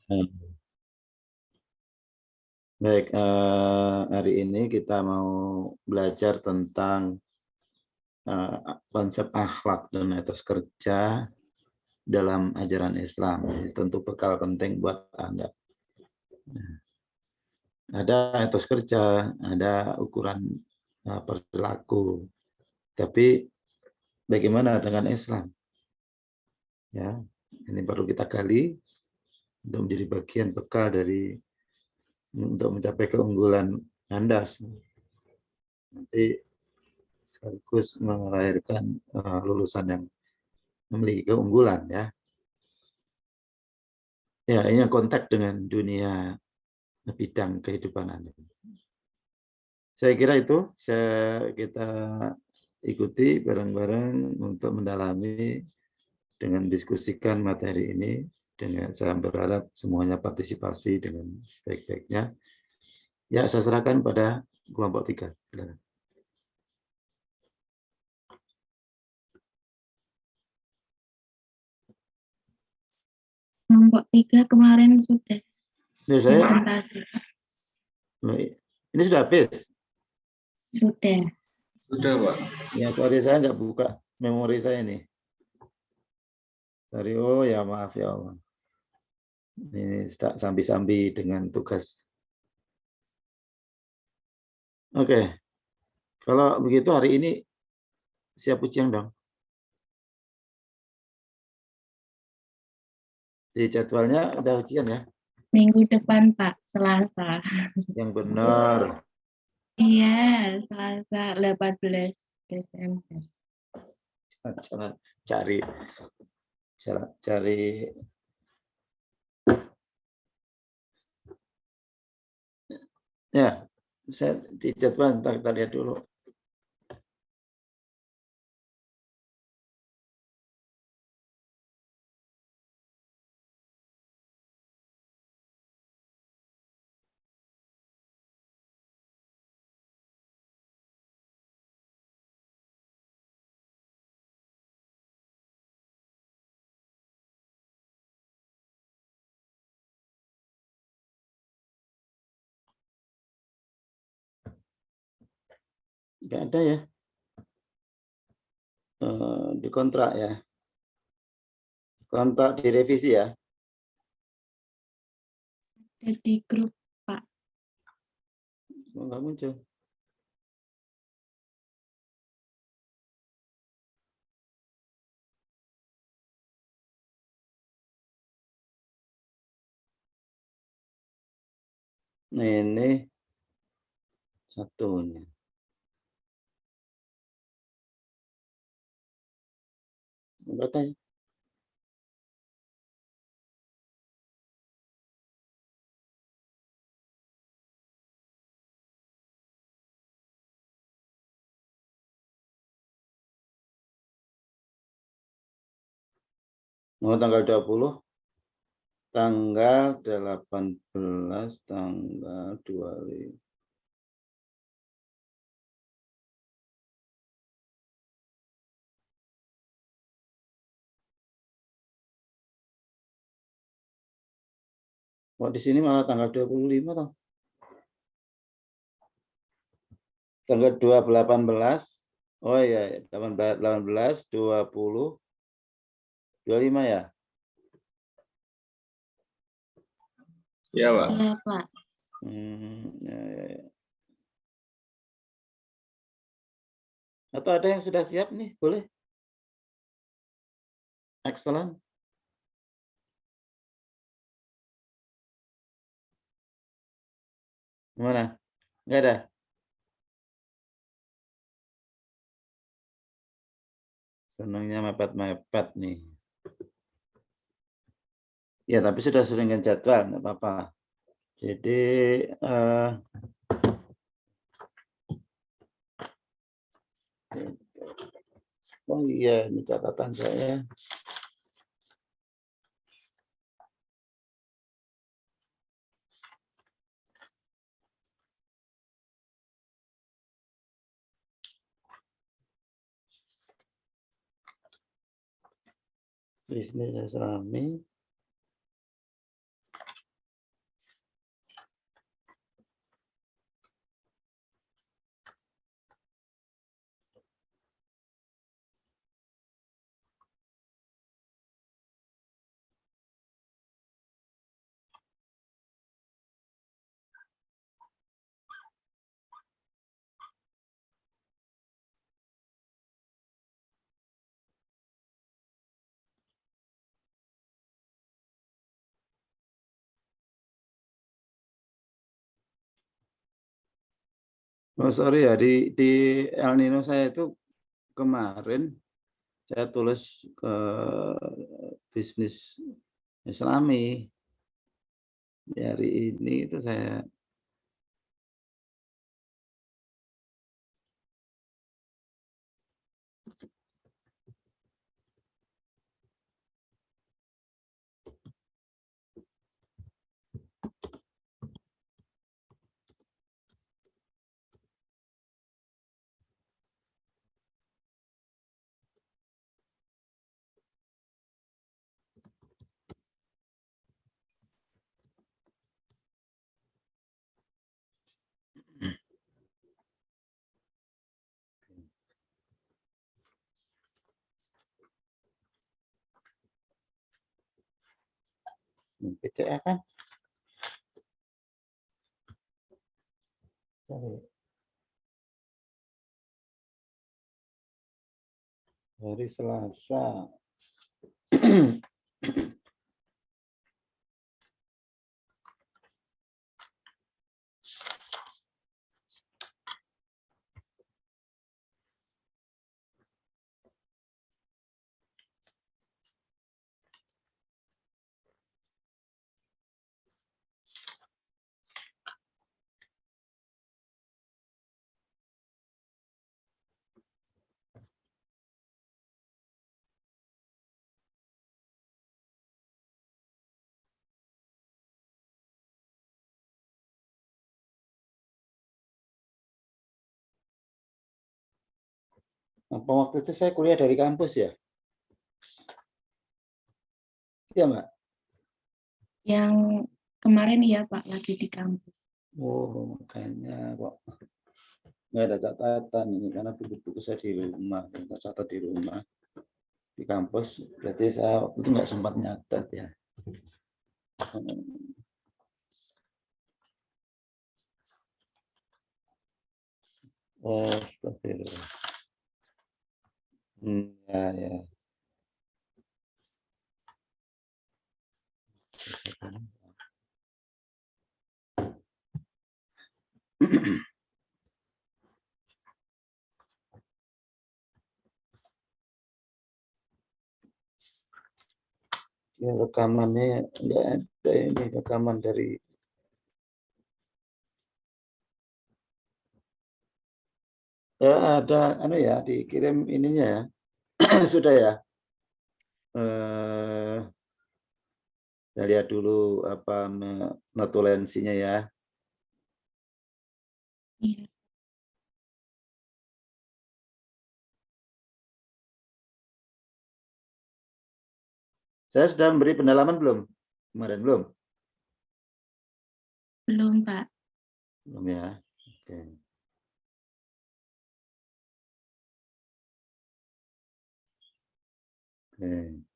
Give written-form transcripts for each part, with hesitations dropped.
Hmm. Baik, hari ini kita mau belajar tentang konsep akhlak dan etos kerja dalam ajaran Islam. Ini tentu bekal penting buat Anda. Ada etos kerja, ada ukuran perilaku, tapi bagaimana dengan Islam? Ya, ini perlu kita gali untuk menjadi bagian bekal untuk mencapai keunggulan Anda. Nanti sekaligus melahirkan lulusan yang memiliki keunggulan, ya. Ya, ini yang kontak dengan dunia bidang kehidupan Anda. Saya kira itu kita ikuti bareng-bareng untuk mendalami dengan diskusikan materi ini. Dengan saya berharap semuanya partisipasi dengan sebaik-baiknya. Ya, saya serahkan pada kelompok 3. Silakan. Kelompok 3 kemarin sudah Ini saya, presentasi. ini sudah habis. Sudah. Sudah, Pak. Ya, sorry saya nggak buka memori saya ini. Sorry, oh ya maaf ya Allah. Ini sambi-sambi dengan tugas. Oke, kalau begitu hari ini siap ujian dong. Di jadwalnya ada ujian ya? Minggu depan, Pak, Selasa. Yang benar. Iya, Selasa 18 Desember. Jangan cari ya, saya di jadwal kita lihat dulu. Nggak ada ya, di kontrak ya, kontrak direvisi ya. Ada di grup, Pak. Nggak muncul. Nah, ini satunya. Nggak ada ya. Oh, tanggal 20, tanggal 18, tanggal 25. Oh, di sini malah tanggal 25 toh. Tanggal 18. Oh iya, 18, 20, 25 ya. Iya, Pak. Iya, Pak. Ya, ya, ya. Atau ada yang sudah siap nih, boleh? Excellent. Gimana? Nggak ada? Senangnya mepet-mepet nih. Ya, tapi sudah seringkan jadwal, nggak apa-apa. Jadi, oh iya, ini catatan saya. Bisnis Islami. Oh sorry ya, di El Nino saya itu kemarin saya tulis bisnis Islami. Di hari ini itu saya PCA kan hari Selasa. Apa waktu itu saya kuliah dari kampus ya? Iya, Mbak. Yang kemarin iya Pak, lagi di kampus. Oh, makanya kok nggak ada catatan ini karena buku-buku saya di rumah, nggak catat di rumah. Di kampus, berarti saya waktu itu nggak sempat nyatat ya. Oh, astagfirullah. Ya, ya. Ya, rekamannya nggak ada ini rekaman dari ya ada anu ya dikirim ininya ya sudah ya saya lihat dulu apa notulensinya ya. Iya. Saya sudah memberi pendalaman belum kemarin belum Belum Pak. belum ya. Oke. Oke.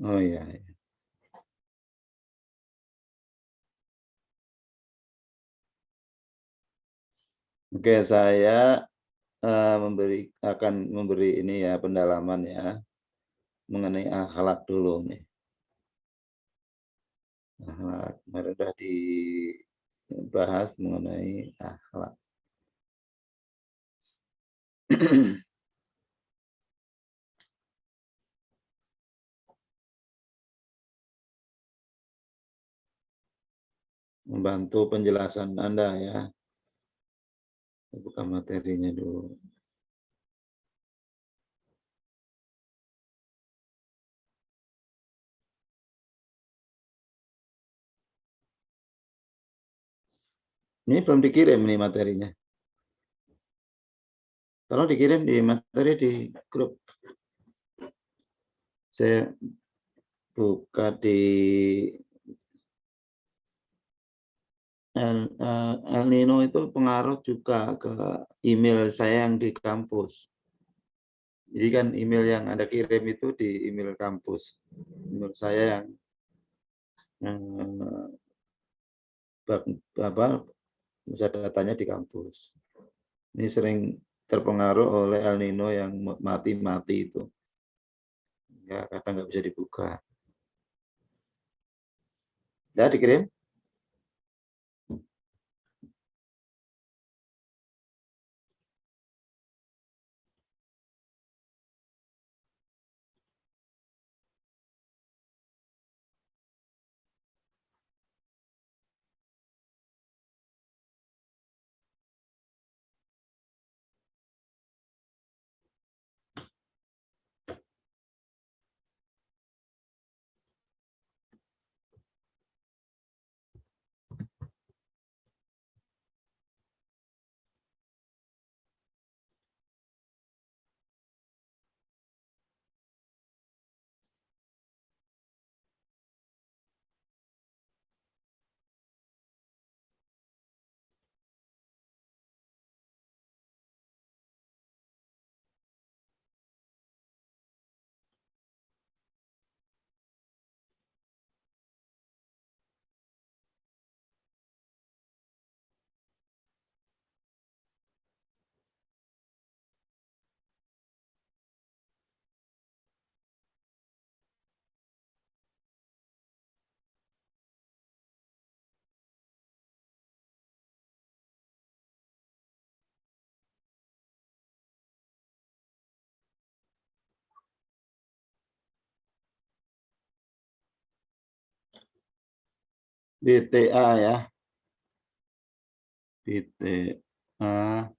Oh iya, iya. Oke, saya akan memberi ini ya pendalaman ya mengenai akhlak dulu nih. Akhlak, kemarin sudah dibahas mengenai akhlak. Membantu penjelasan Anda ya. Buka materinya dulu. Ini belum dikirim nih materinya. Tolong dikirim di materi di grup. Saya buka di El Nino itu pengaruh juga ke email saya yang di kampus. Jadi kan email yang Anda kirim itu di email kampus. Menurut saya yang pusat datanya di kampus. Ini sering terpengaruh oleh El Nino yang mati-mati itu. Ya, kadang nggak bisa dibuka. Ya, dikirim. BTA ya. BTA.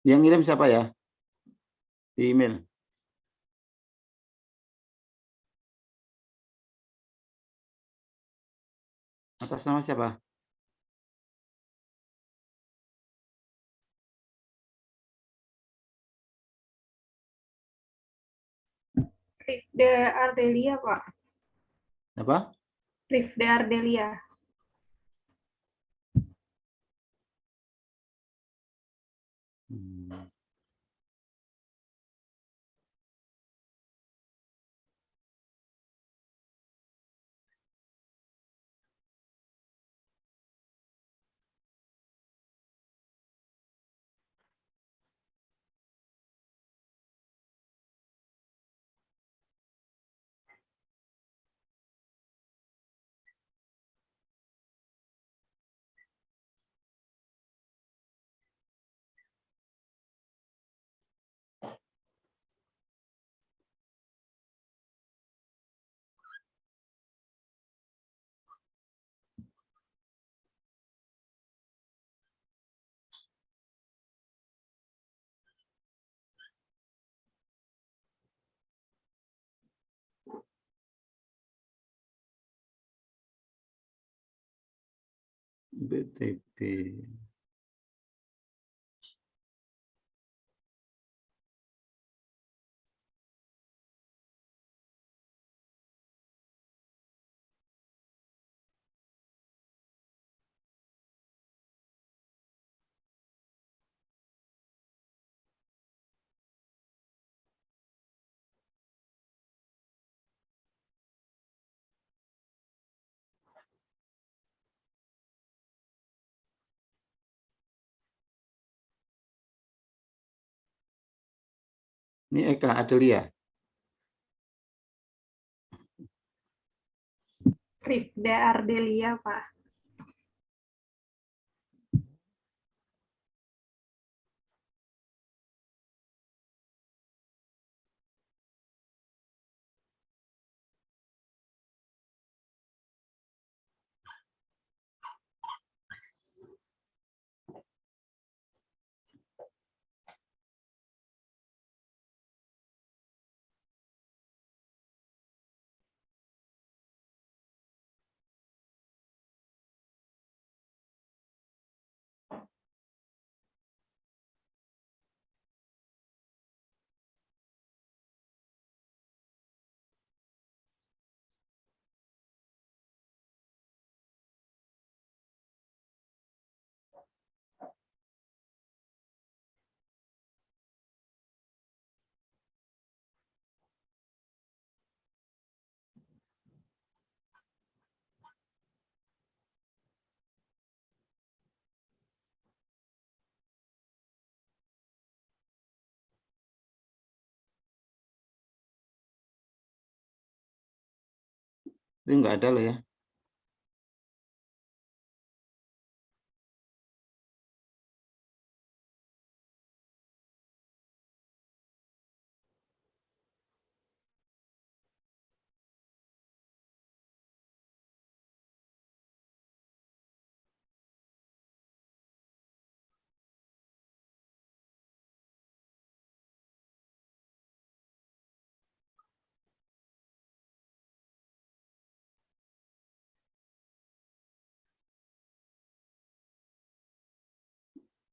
Yang ngirim siapa ya? Di email. Atas nama siapa? Rifda Ardelia, Pak. Apa? Rifda Ardelia. Hmm. BTP. Ini Eka Adelia. Rifda Ardelia, Pak. Itu enggak ada loh ya.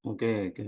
Oke, oke.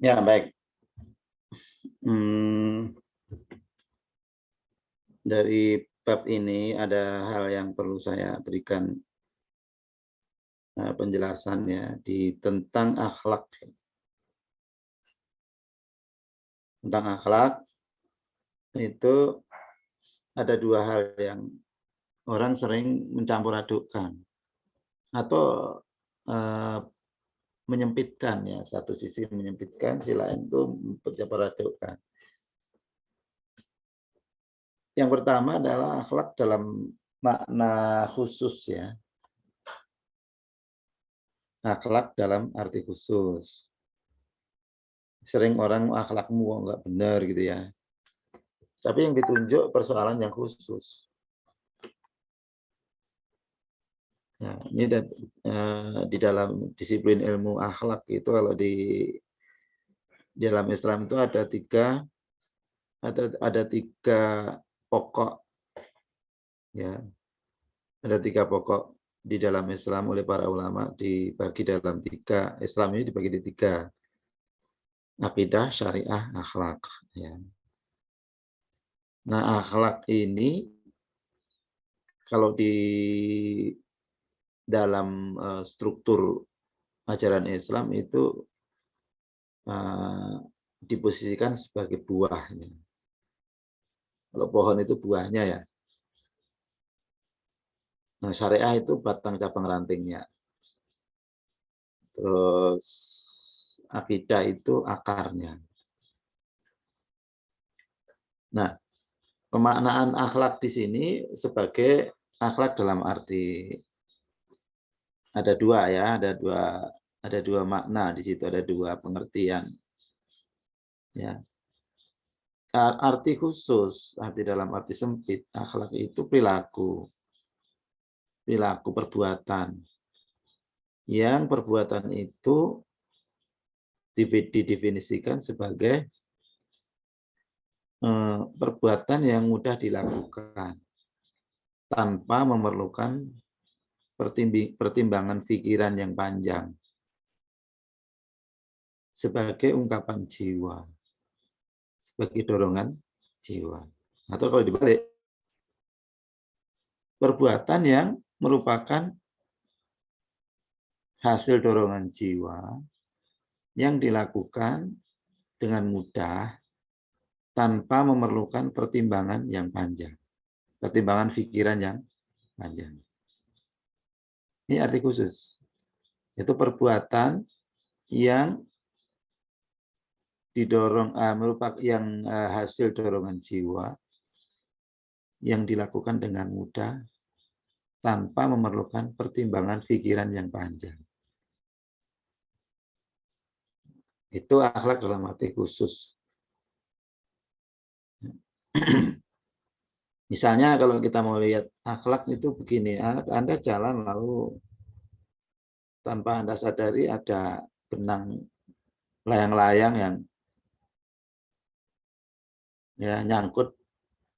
Ya, baik. Dari bab ini ada hal yang perlu saya berikan penjelasannya di tentang akhlak. Tentang akhlak itu ada dua hal yang orang sering mencampur adukkan atau menyempitkan ya, satu sisi menyempitkan, sisi lain itu mencampur adukkan. Yang pertama adalah akhlak dalam makna khusus ya. Akhlak dalam arti khusus. Sering orang akhlakmu nggak benar gitu ya. Tapi yang ditunjuk persoalan yang khusus. Nah, ini di dalam disiplin ilmu akhlak itu kalau di dalam Islam itu ada tiga pokok ya. Ada tiga pokok di dalam Islam oleh para ulama dibagi dalam tiga. Islam ini dibagi di tiga. Akidah, syariah, akhlak ya. Nah, akhlak ini kalau di dalam struktur ajaran Islam itu diposisikan sebagai buahnya. Kalau pohon itu buahnya ya. Nah, syariah itu batang cabang rantingnya. Terus akidah itu akarnya. Nah, pemaknaan akhlak di sini sebagai akhlak dalam arti ada dua ya, ada dua makna di situ, ada dua pengertian. Ya. Arti khusus, arti dalam arti sempit, akhlak itu perilaku perbuatan. Yang perbuatan itu didefinisikan sebagai perbuatan yang mudah dilakukan tanpa memerlukan pertimbangan pikiran yang panjang sebagai ungkapan jiwa, sebagai dorongan jiwa. Atau kalau dibalik, perbuatan yang merupakan hasil dorongan jiwa yang dilakukan dengan mudah tanpa memerlukan pertimbangan yang panjang, pertimbangan pikiran yang panjang. Ini arti khusus. Itu perbuatan yang didorong merupakan yang hasil dorongan jiwa yang dilakukan dengan mudah tanpa memerlukan pertimbangan pikiran yang panjang. Itu akhlak dalam arti khusus. Misalnya kalau kita mau lihat akhlak itu begini, Anda jalan lalu tanpa Anda sadari ada benang layang-layang yang ya nyangkut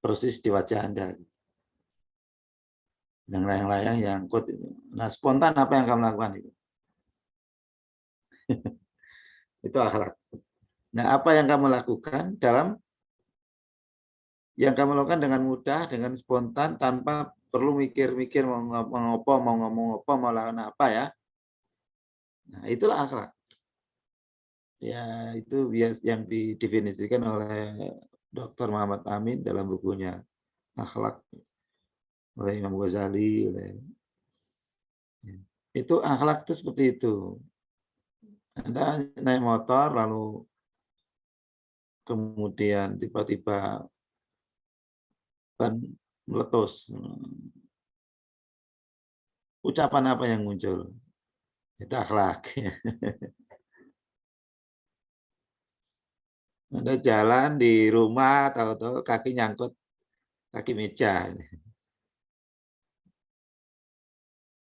persis di wajah Anda. Benang layang-layang yang nyangkut. Nah, spontan apa yang kamu lakukan itu? Itu akhlak. Nah, apa yang kamu lakukan yang kamu lakukan dengan mudah, dengan spontan, tanpa perlu mikir-mikir mau ngomong apa, mau lakukan apa ya. Nah, itulah akhlak. Ya, itu yang didefinisikan oleh Dr. Muhammad Amin dalam bukunya Akhlak oleh Imam Ghazali. Itu akhlak itu seperti itu. Anda naik motor lalu kemudian tiba-tiba ban meletus. Ucapan apa yang muncul? Itu akhlak. Anda jalan di rumah, tahu-tahu kaki nyangkut kaki meja.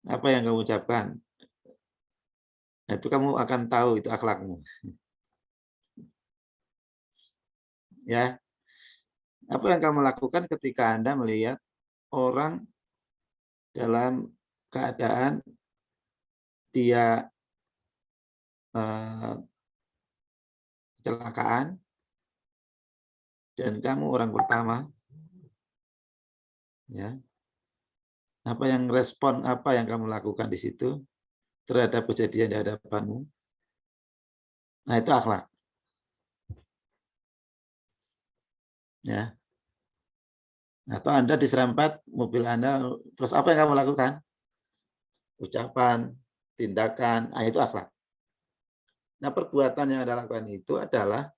Apa yang kamu ucapkan? Nah, itu kamu akan tahu itu akhlakmu. Ya, apa yang kamu lakukan ketika Anda melihat orang dalam keadaan dia kecelakaan dan kamu orang pertama, ya, apa yang kamu lakukan di situ terhadap kejadian di hadapanmu? Nah, itu akhlak. Ya. Atau Anda diserempet mobil Anda, terus apa yang kamu lakukan? Ucapan, tindakan, itu akhlak. Nah, perbuatan yang Anda lakukan itu adalah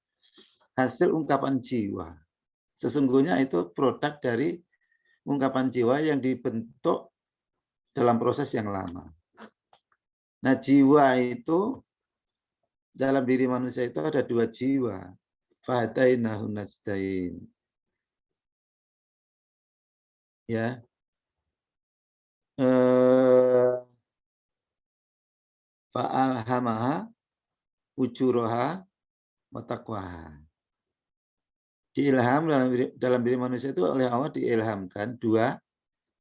hasil ungkapan jiwa. Sesungguhnya itu produk dari ungkapan jiwa yang dibentuk dalam proses yang lama. Nah, jiwa itu dalam diri manusia itu ada dua jiwa. Fahadainahu najdain. Ya. Fa'alhamaha ujuraha wa taqwaha. Diilham dalam diri manusia itu oleh Allah diilhamkan dua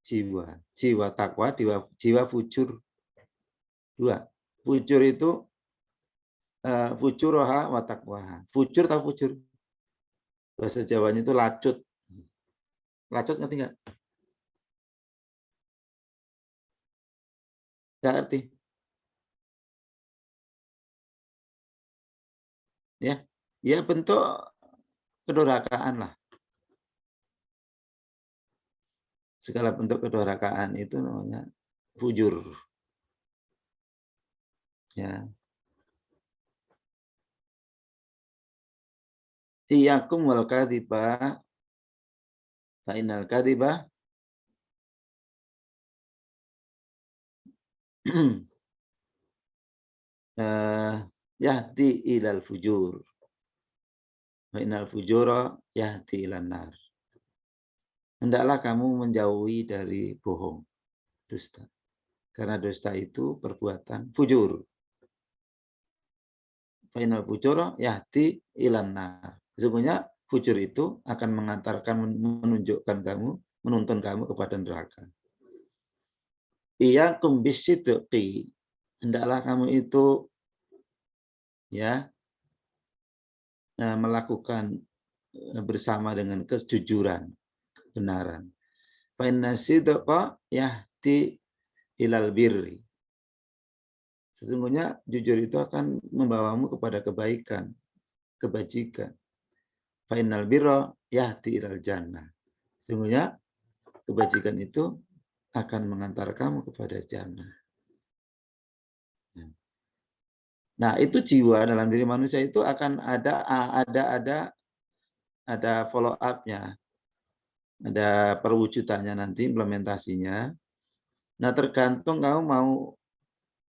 jiwa. Jiwa takwa, jiwa fujur. Dua. Fujur itu fujuroha wa taqwaha. Fujur atau fujur? Bahasa Jawanya itu lacut. Lacut ngerti nggak? Nggak ngerti. Ya, ya bentuk kedurhakaan lah. Segala bentuk kedurhakaan itu namanya fujur. Ya. Iyyakum wal kadhiba fa innal kadhiba yahdi ilal fujur. Wa innal fujura yahdi ilan nar. Hendaklah kamu menjauhi dari bohong, dusta. Karena dusta itu perbuatan fujur. Fa innal fujura yahdi ilan nar. Sesungguhnya fujur itu akan mengantarkan, menunjukkan kamu, menuntun kamu kepada neraka. Iyyakum bisidqi. Hendaklah kamu itu ya melakukan bersama dengan kejujuran, kebenaran. Fa inna sidqa yahdi ilal birri. Sesungguhnya jujur itu akan membawamu kepada kebaikan, kebajikan. Fa innal birra yahdi ilal jannah. Sesungguhnya kebajikan itu akan mengantar kamu kepada jannah. Nah, itu jiwa dalam diri manusia itu akan ada follow up-nya. Ada perwujudannya nanti, implementasinya. Nah, tergantung kamu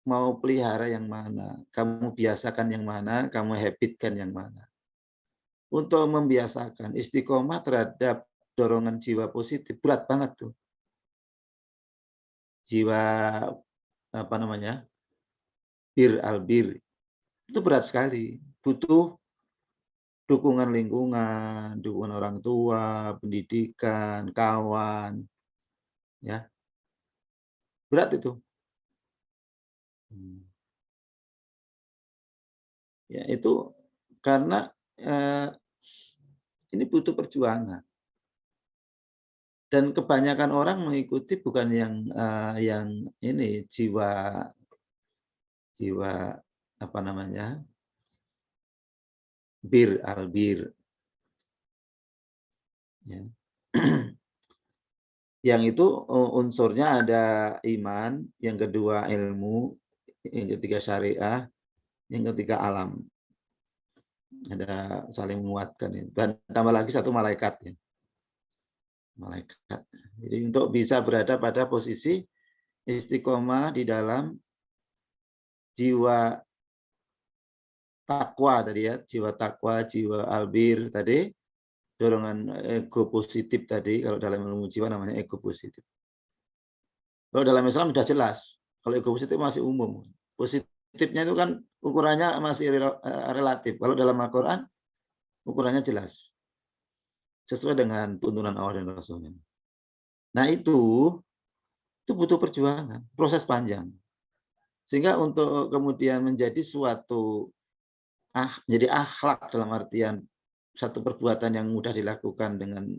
mau pelihara yang mana, kamu biasakan yang mana, kamu habitkan yang mana. Untuk membiasakan istiqomah terhadap dorongan jiwa positif berat banget tuh. Jiwa apa namanya? Bir albir. Itu berat sekali. Butuh dukungan lingkungan, dukungan orang tua, pendidikan, kawan, ya. Berat itu. Ya, itu karena ini butuh perjuangan. Dan kebanyakan orang mengikuti bukan yang ini jiwa apa namanya? Bir albir. Ya. Yang itu unsurnya ada iman, yang kedua ilmu, yang ketiga syariah, yang ketiga alam. Ada saling menguatkan. Dan tambah lagi satu malaikat. Ya. Malaikat. Jadi untuk bisa berada pada posisi istiqomah di dalam jiwa takwa tadi ya, jiwa takwa, jiwa albir tadi, dorongan ego positif tadi, kalau dalam ilmu jiwa namanya ego positif. Kalau dalam Islam sudah jelas, kalau ego positif masih umum. Positifnya itu kan ukurannya masih relatif. Kalau dalam Al-Quran, ukurannya jelas. Sesuai dengan tuntunan Allah dan Rasulnya. Nah itu butuh perjuangan, proses panjang. Sehingga untuk kemudian menjadi suatu menjadi akhlak dalam artian satu perbuatan yang mudah dilakukan dengan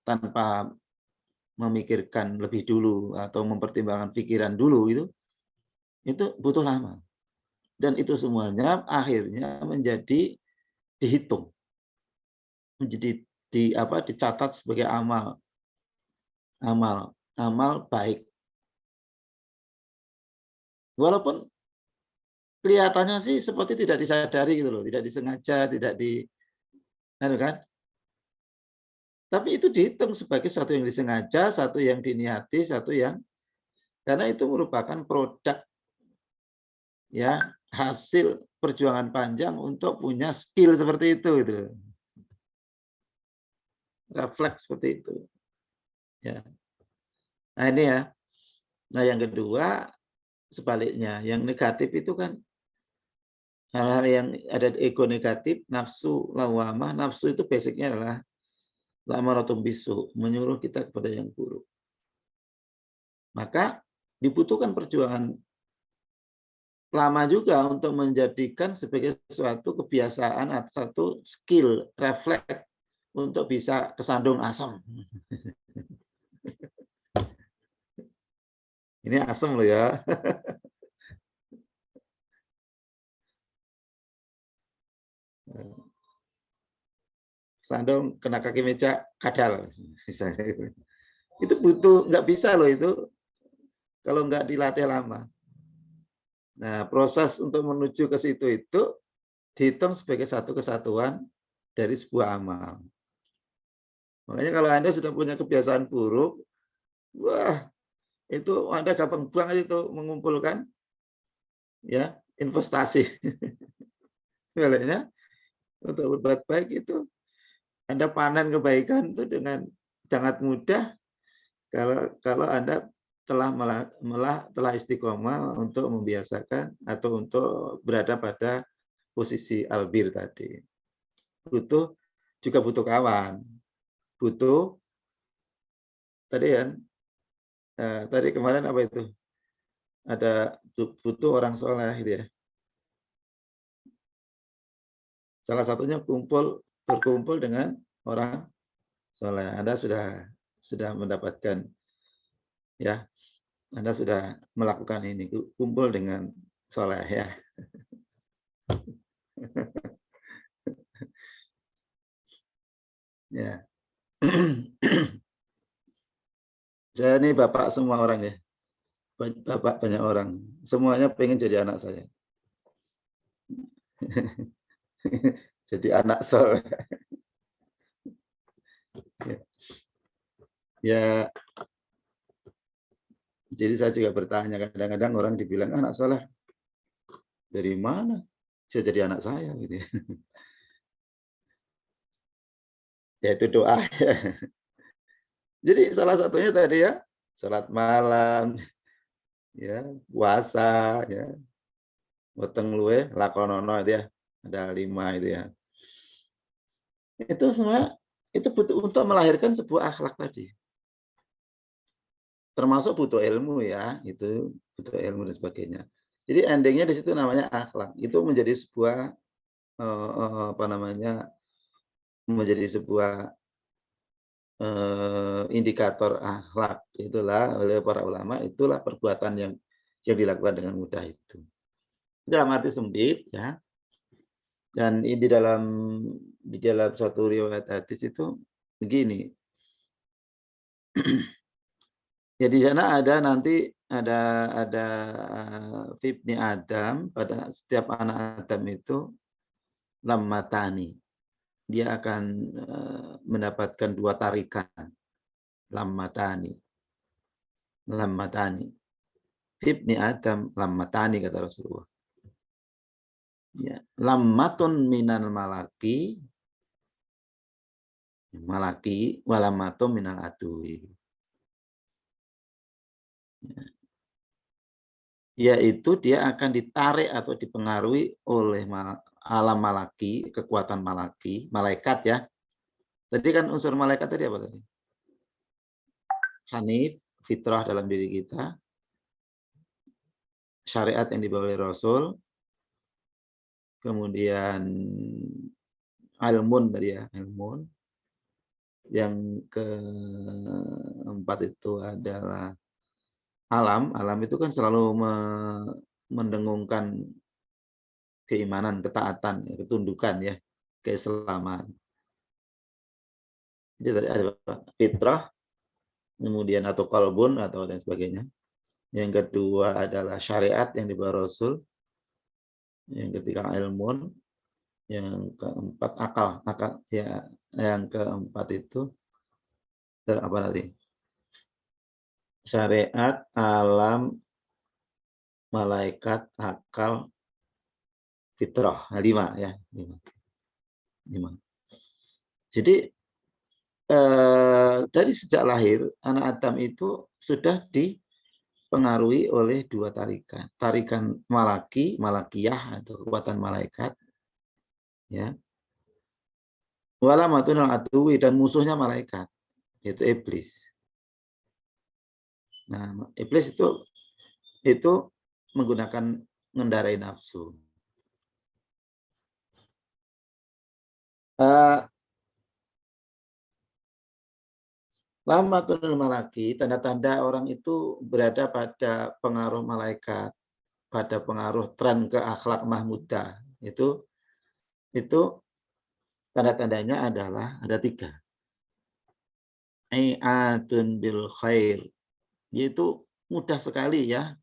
tanpa memikirkan lebih dulu atau mempertimbangkan pikiran dulu itu butuh lama. Dan itu semuanya akhirnya menjadi dihitung. Menjadi dicatat sebagai amal baik. Walaupun kelihatannya sih seperti tidak disadari gitu loh, tidak disengaja, tidak kan? Tapi itu dihitung sebagai satu yang disengaja, satu yang diniati, satu yang karena itu merupakan produk ya hasil perjuangan panjang untuk punya skill seperti itu gitu. Refleks seperti itu. Ya. Nah, ini ya. Nah, yang kedua sebaliknya, yang negatif itu kan hal-hal yang ada ego negatif, nafsu lawamah, nafsu itu basicnya adalah lamaratum bisu, menyuruh kita kepada yang buruk. Maka dibutuhkan perjuangan lama juga untuk menjadikan sebagai suatu kebiasaan atau satu skill, refleks untuk bisa kesandung asam. Ini asam loh ya. Sandung kena kaki meja kadal misalnya. Itu butuh, nggak bisa loh itu kalau nggak dilatih lama. Nah, proses untuk menuju ke situ itu dihitung sebagai satu kesatuan dari sebuah amal. Makanya kalau Anda sudah punya kebiasaan buruk, wah, itu Anda gampang banget itu mengumpulkan ya investasi. Sebaliknya untuk berbuat baik itu Anda panen kebaikan itu dengan sangat mudah kalau Anda telah istiqomah untuk membiasakan atau untuk berada pada posisi albir tadi. Juga butuh kawan, butuh tadi kan tadi kemarin apa itu? Ada butuh orang soleh gitu ya. Salah satunya berkumpul dengan orang soleh. Anda sudah mendapatkan ya, Anda sudah melakukan ini, kumpul dengan soleh ya. Ya. Saya ini bapak semua orang ya. Bapak banyak orang. Semuanya pengen jadi anak saya. Jadi anak soleh. Ya, jadi saya juga bertanya, kadang-kadang orang dibilang anak soleh. Dari mana? Saya jadi anak saya gitu ya. Ya itu doa. Jadi salah satunya tadi ya, salat malam, ya, puasa, ya, weteng luwe, lakonono itu ya, ada 5 itu ya. Itu semua itu butuh untuk melahirkan sebuah akhlak tadi. Termasuk butuh ilmu ya, itu butuh ilmu dan sebagainya. Jadi endingnya di situ namanya akhlak. Itu menjadi sebuah apa namanya? Menjadi sebuah indikator akhlak. Itulah oleh para ulama, itulah perbuatan yang dilakukan dengan mudah itu. Dalam arti sempit ya. Dan di dalam suatu riwayat hadis itu begini. Ya di sana ada nanti ada Ibni Adam, pada setiap anak Adam itu lammatani. Dia akan mendapatkan 2 tarikan. Lammatani. Ibni Adam lammatani kata Rasulullah. Ya, lammatun minal malaki walamatun minal adui. Yaitu dia akan ditarik atau dipengaruhi oleh alam malaki, kekuatan malaki, malaikat ya. Tadi kan unsur malaikat tadi apa tadi? Hanif, fitrah dalam diri kita, syariat yang dibawa oleh Rasul, kemudian ilmun tadi ya, ilmun. Yang keempat itu adalah alam. Alam itu kan selalu mendengungkan keimanan, ketaatan, ketundukan ya, keislaman. Jadi tadi ada fitrah, kemudian atau qalbun atau dan sebagainya. Yang kedua adalah syariat yang dibawa Rasul. Yang ketiga ilmun. Yang keempat akal ya. Yang keempat itu apa tadi? Syariat, alam, malaikat, akal, fitrah. 5 ya, 5. Jadi dari sejak lahir anak Adam itu sudah dipengaruhi oleh 2 tarikan. Tarikan malakiyah atau kekuatan malaikat ya. Walamatun al-aduwi dan musuhnya malaikat, yaitu iblis. Nah, iblis itu menggunakan mengendarai nafsu. Lamatul malaki, tanda-tanda orang itu berada pada pengaruh malaikat, pada pengaruh tren ke akhlak mahmudah. Itu tanda-tandanya adalah ada 3. Ai'atun bil khair, yaitu mudah sekali ya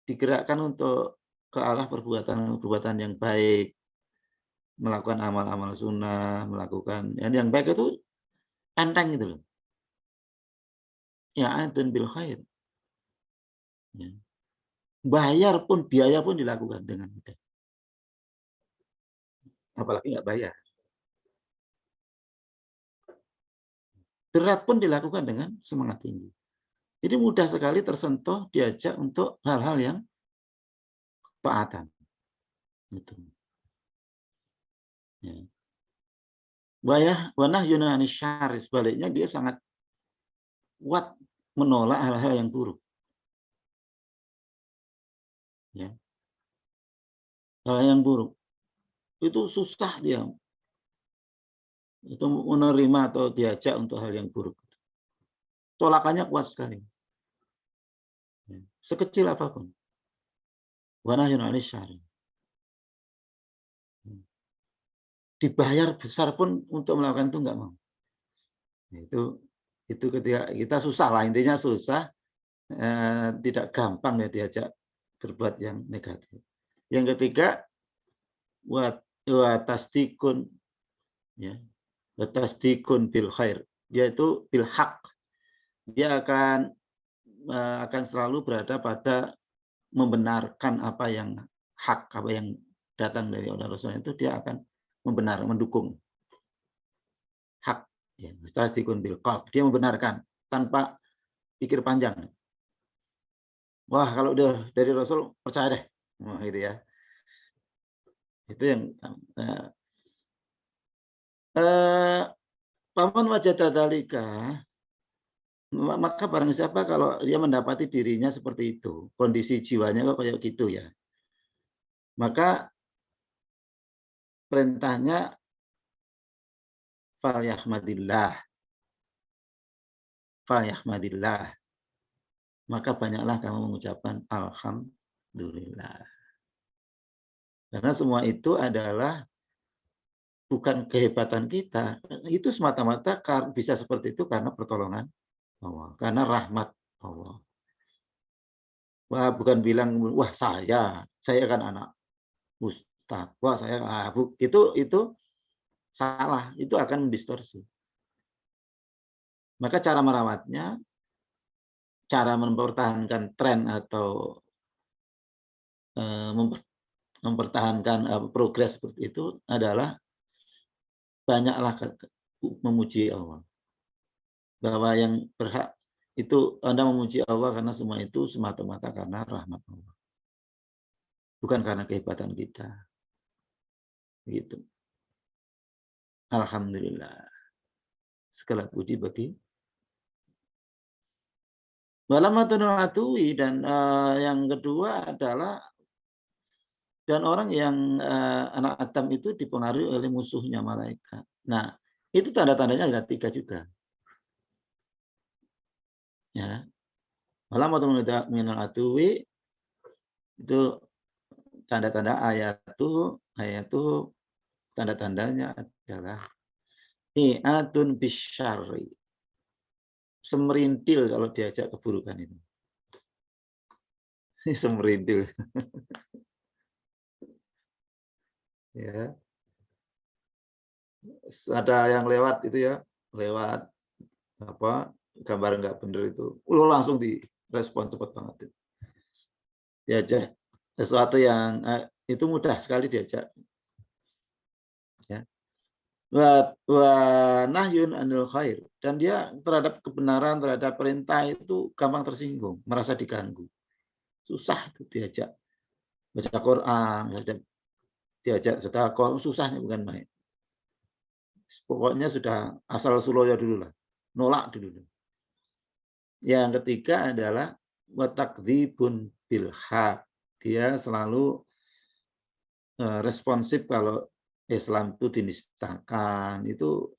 digerakkan untuk ke arah perbuatan yang baik. melakukan amal-amal sunnah, melakukan yang baik itu enteng gitu loh. Ya antun bil khair. Ya. Bayar pun, biaya pun dilakukan dengan mudah. Apalagi nggak bayar. Berat pun dilakukan dengan semangat tinggi. Jadi mudah sekali tersentuh, diajak untuk hal-hal yang taatan. Gitu. Ya. Wanah yunani syari, sebaliknya dia sangat kuat menolak hal-hal yang buruk. Ya. Hal yang buruk itu susah dia itu menerima atau diajak untuk hal yang buruk. Tolakannya kuat sekali. Ya. Sekecil apapun. Wanah yunani syari. Dibayar besar pun untuk melakukan itu nggak mau. Itu ketika kita susah lah, intinya susah, tidak gampang ya diajak berbuat yang negatif. Yang ketiga, tasdikun, ya, tasdikun bil khair, yaitu bil haq. Dia akan selalu berada pada membenarkan apa yang hak, apa yang datang dari Allah Rasul itu dia akan mendukung hak. Ya, tasdikun bil qalb, dia membenarkan tanpa pikir panjang. Wah, kalau udah dari Rasul percaya deh. Wah, gitu ya. Itu yang paman wajada dalika, maka barang siapa kalau dia mendapati dirinya seperti itu, kondisi jiwanya kok kayak gitu ya. Maka perintahnya falyahmadillah. Falyahmadillah. Maka banyaklah kamu mengucapkan alhamdulillah. Karena semua itu adalah bukan kehebatan kita. Itu semata-mata bisa seperti itu karena pertolongan Allah, karena rahmat Allah. Wah, bukan bilang wah saya kan anak ustaz. Wah, saya itu salah, itu akan mendistorsi. Maka cara merawatnya, cara mempertahankan tren atau mempertahankan progres seperti itu adalah banyaklah memuji Allah. Bahwa yang berhak itu Anda memuji Allah karena semua itu semata-mata karena rahmat Allah. Bukan karena kehebatan kita. Gitu. Alhamdulillah. Segala puji bagi walamatunul atui, dan yang kedua adalah dan orang yang anak Adam itu dipengaruhi oleh musuhnya malaikat. Nah, itu tanda-tandanya ada 3 juga. Ya. Walamatunul minal atui itu tanda-tanda ayat itu tanda-tandanya adalah i'atun bisyarri. Semerintil kalau diajak keburukan itu. Semerintil. Ya. Ada yang lewat itu ya, lewat apa gambar nggak bener itu, langsung direspon cepat banget. Diajak sesuatu yang itu mudah sekali diajak. Ya. Wa nahyun anil khair, dan dia terhadap kebenaran, terhadap perintah itu gampang tersinggung, merasa diganggu. Susah itu diajak baca Quran, diajak sedekah, susahnya bukan main. Pokoknya sudah asal suloyo dulu lah, nolak dulu. Yang ketiga adalah watakdzibun bil haq. Dia selalu responsif kalau Islam itu dinistakan. Itu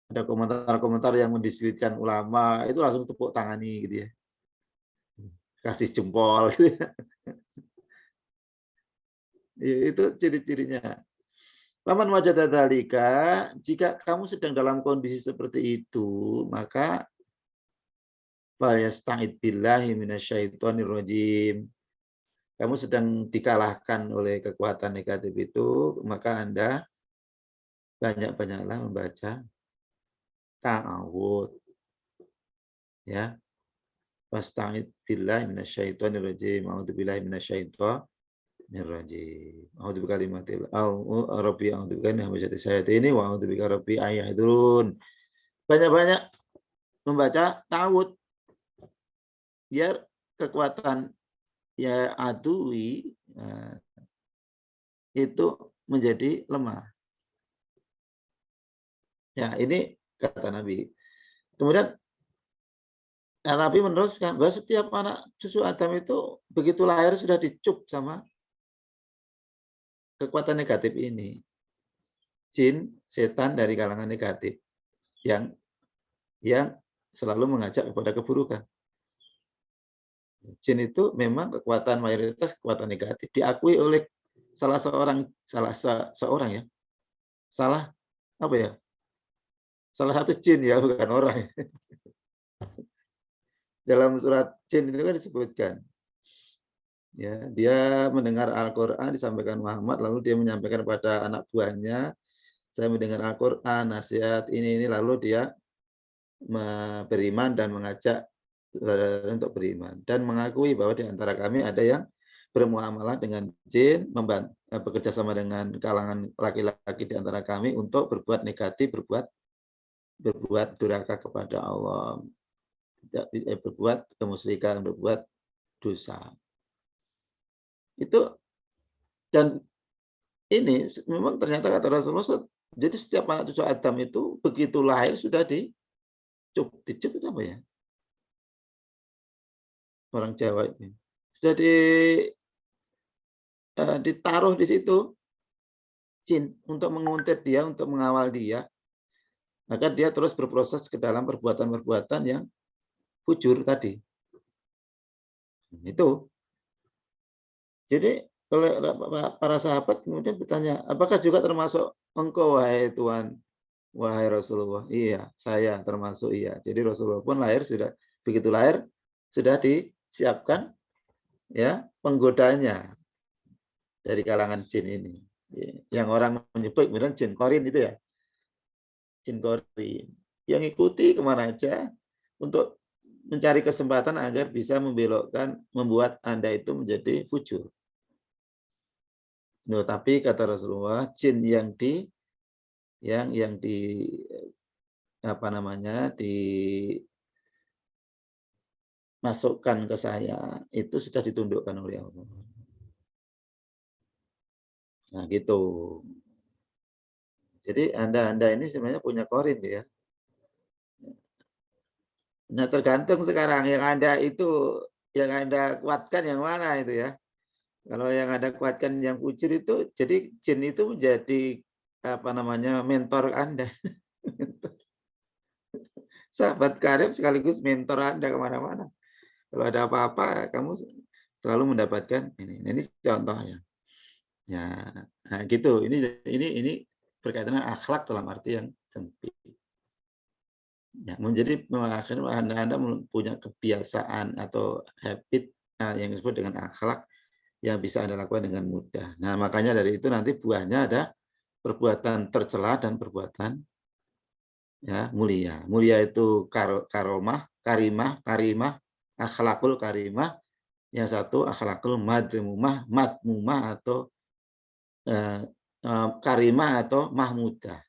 ada komentar-komentar yang mendiskreditkan ulama, itu langsung tepuk tangani gitu ya. Kasih jempol gitu ya. Itu ciri-cirinya. Paman wajada dzalika, jika kamu sedang dalam kondisi seperti itu, maka fayasta'id billahi minasyaitonir rajim. kamu sedang dikalahkan oleh kekuatan negatif itu, maka Anda banyak-banyaklah membaca ta'awud. Ya. Wasta'id billahi minasyaitonir rajim. A'udzu billahi minasyaitonir rajim. A'udzu bikalimatil rabbi a'udzu bika min hamazati syayatin wa a'udzu bika rabbi ayahdurun. Banyak-banyak membaca ta'awud biar kekuatan ya adui itu menjadi lemah. Ya, ini kata Nabi. Kemudian Nabi meneruskan bahwa setiap anak cucu Adam itu begitu lahir sudah dicup sama kekuatan negatif ini. Jin, setan dari kalangan negatif yang selalu mengajak kepada keburukan. Jin itu memang kekuatan mayoritas kekuatan negatif diakui oleh salah seorang ya. Salah apa ya? Salah satu jin ya, bukan orang. Dalam surat jin itu kan disebutkan ya, dia mendengar Al-Qur'an disampaikan Muhammad lalu dia menyampaikan kepada anak buahnya, saya mendengar Al-Qur'an, nasihat ini lalu dia beriman dan mengajak untuk beriman dan mengakui bahwa di antara kami ada yang bermuamalah dengan jin, bekerja sama dengan kalangan laki-laki di antara kami untuk berbuat negatif, berbuat durhaka kepada Allah, berbuat kemusyrikan, berbuat dosa. Itu dan ini memang ternyata kata Rasulullah, jadi setiap anak cucu Adam itu begitu lahir sudah dicup itu apa ya? Orang Jawa ini. Sudah ditaruh di situ jin untuk menguntit dia, untuk mengawal dia. Maka dia terus berproses ke dalam perbuatan-perbuatan yang fujur tadi. Itu. Jadi kalau para sahabat kemudian bertanya, apakah juga termasuk engkau wahai Tuhan, wahai Rasulullah? Iya, saya termasuk iya. Jadi Rasulullah pun begitu lahir sudah disiapkan ya penggodanya dari kalangan jin ini. Yang orang menyebut kemudian jin korin itu ya. Jin korin. Yang ikuti kemana aja untuk mencari kesempatan agar bisa membuat Anda itu menjadi fujur. No, tapi kata Rasulullah, jin yang dimasukkan ke saya itu sudah ditundukkan oleh Allah. Nah, gitu. Jadi Anda ini sebenarnya punya korin ya. Nah, tergantung sekarang yang Anda kuatkan yang mana itu ya. Kalau yang Anda kuatkan yang fujur itu, jadi jin itu menjadi mentor Anda. Sahabat karib sekaligus mentor Anda kemana-mana. Kalau ada apa-apa, kamu selalu mendapatkan ini. Ini contohnya. Ya, nah gitu. Ini berkaitan dengan akhlak dalam arti yang sempit. Ya, menjadi akhirnya Anda punya kebiasaan atau habit yang disebut dengan akhlak yang bisa Anda lakukan dengan mudah. Nah, makanya dari itu nanti buahnya ada perbuatan tercela dan perbuatan ya mulia. Mulia itu karimah, akhlakul karimah. Yang satu akhlakul madmumah atau karimah atau mahmudah.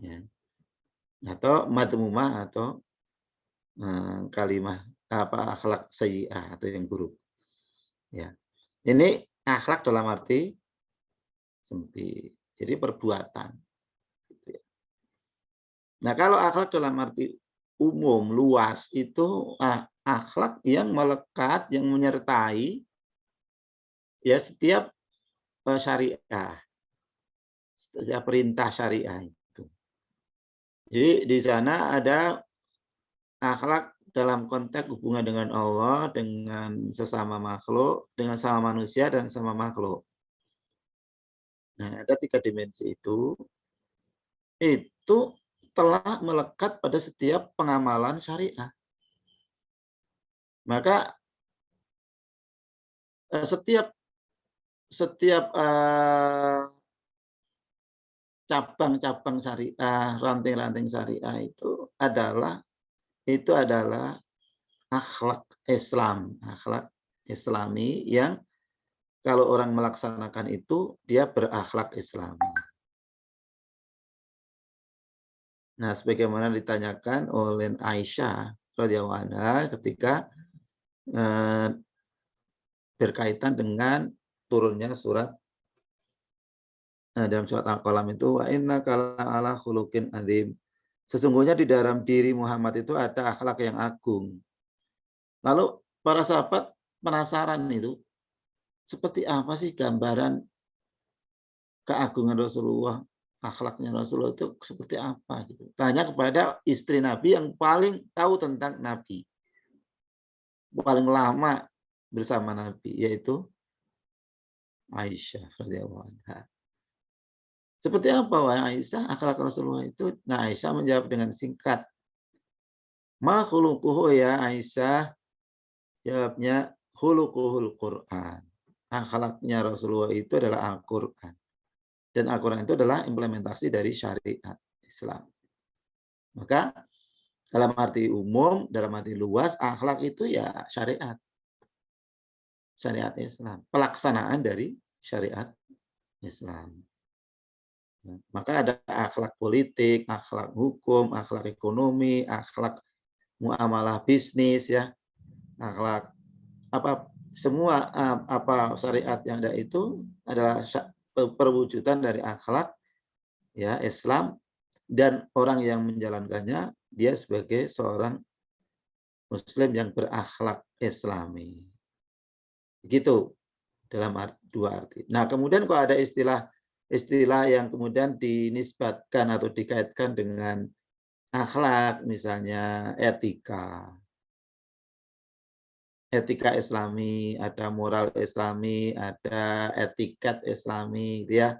Ya. Atau madmumah atau kalimah akhlak sayyi'ah atau yang buruk. Ya. Ini akhlak dalam arti sempit. Jadi perbuatan. Nah, kalau akhlak dalam arti umum, luas, itu akhlak yang melekat, yang menyertai ya setiap syariah, setiap perintah syariah itu. Jadi di sana ada akhlak dalam konteks hubungan dengan Allah, dengan sesama makhluk, dengan sama manusia dan sama makhluk. Nah, ada 3 dimensi itu telah melekat pada setiap pengamalan syariah. Maka setiap cabang-cabang syariah, ranting-ranting syariah itu adalah akhlak Islam, akhlak Islami yang kalau orang melaksanakan itu dia berakhlak Islami. Nah, sebagaimana ditanyakan oleh Aisyah radhiyallahu anha ketika berkaitan dengan turunnya surat dalam surat Al-Qalam itu wa innaka la'ala khuluqin adzim. Sesungguhnya di dalam diri Muhammad itu ada akhlak yang agung. Lalu para sahabat penasaran itu, seperti apa sih gambaran keagungan Rasulullah, akhlaknya Rasulullah itu seperti apa gitu. Tanya kepada istri Nabi yang paling tahu tentang Nabi. Paling lama bersama Nabi, yaitu Aisyah radhiyallahu anha. Seperti apa wahai Aisyah akhlak Rasulullah itu? Nah, Aisyah menjawab dengan singkat. Ma khuluquhu ya Aisyah? Jawabnya khuluquhul Quran. Akhlaknya Rasulullah itu adalah Al-Quran. Dan Al-Quran itu adalah implementasi dari syariat Islam. Maka dalam arti umum, dalam arti luas, akhlak itu ya syariat. Syariat Islam. Pelaksanaan dari syariat Islam. Maka ada akhlak politik, akhlak hukum, akhlak ekonomi, akhlak muamalah bisnis, ya, akhlak apa semua apa syariat yang ada itu adalah perwujudan dari akhlak ya Islam, dan orang yang menjalankannya dia sebagai seorang Muslim yang berakhlak Islami. Begitu dalam dua arti. Nah, kemudian kok ada istilah yang kemudian dinisbatkan atau dikaitkan dengan akhlak, misalnya etika Islami, ada moral Islami, ada etiket Islami, ya.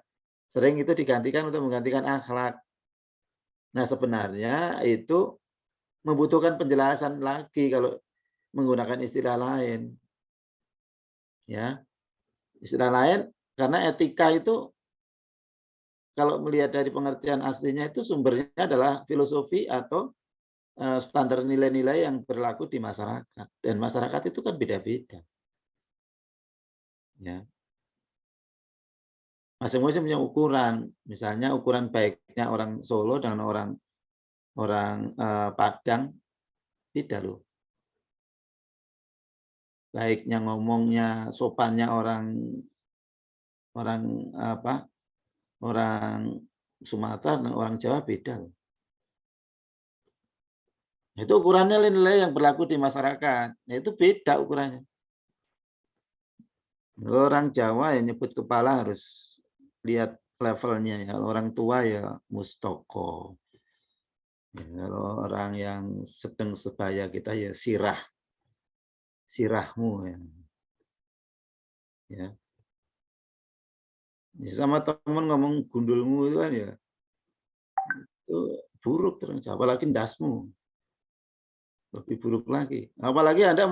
Sering itu digantikan untuk menggantikan akhlak. Nah, sebenarnya itu membutuhkan penjelasan lagi kalau menggunakan istilah lain. Ya. Istilah lain karena etika itu kalau melihat dari pengertian aslinya itu sumbernya adalah filosofi atau standar nilai-nilai yang berlaku di masyarakat, dan masyarakat itu kan beda-beda. Ya. Masing-masing punya ukuran. Misalnya ukuran baiknya orang Solo dengan orang Padang beda loh. Baiknya ngomongnya, sopannya orang Sumatera dan orang Jawa beda loh. Itu ukurannya nilai yang berlaku di masyarakat. Nah, itu beda ukurannya. Orang Jawa yang nyebut kepala harus lihat levelnya ya. Orang tua ya mustoko. Ya, kalau orang yang sedang sebaya kita ya sirahmu ya. Ya. Sama teman ngomong gundulmu itu kan ya. Itu buruk terus, apalagi ndasmu. Lebih buruk lagi. Apalagi Anda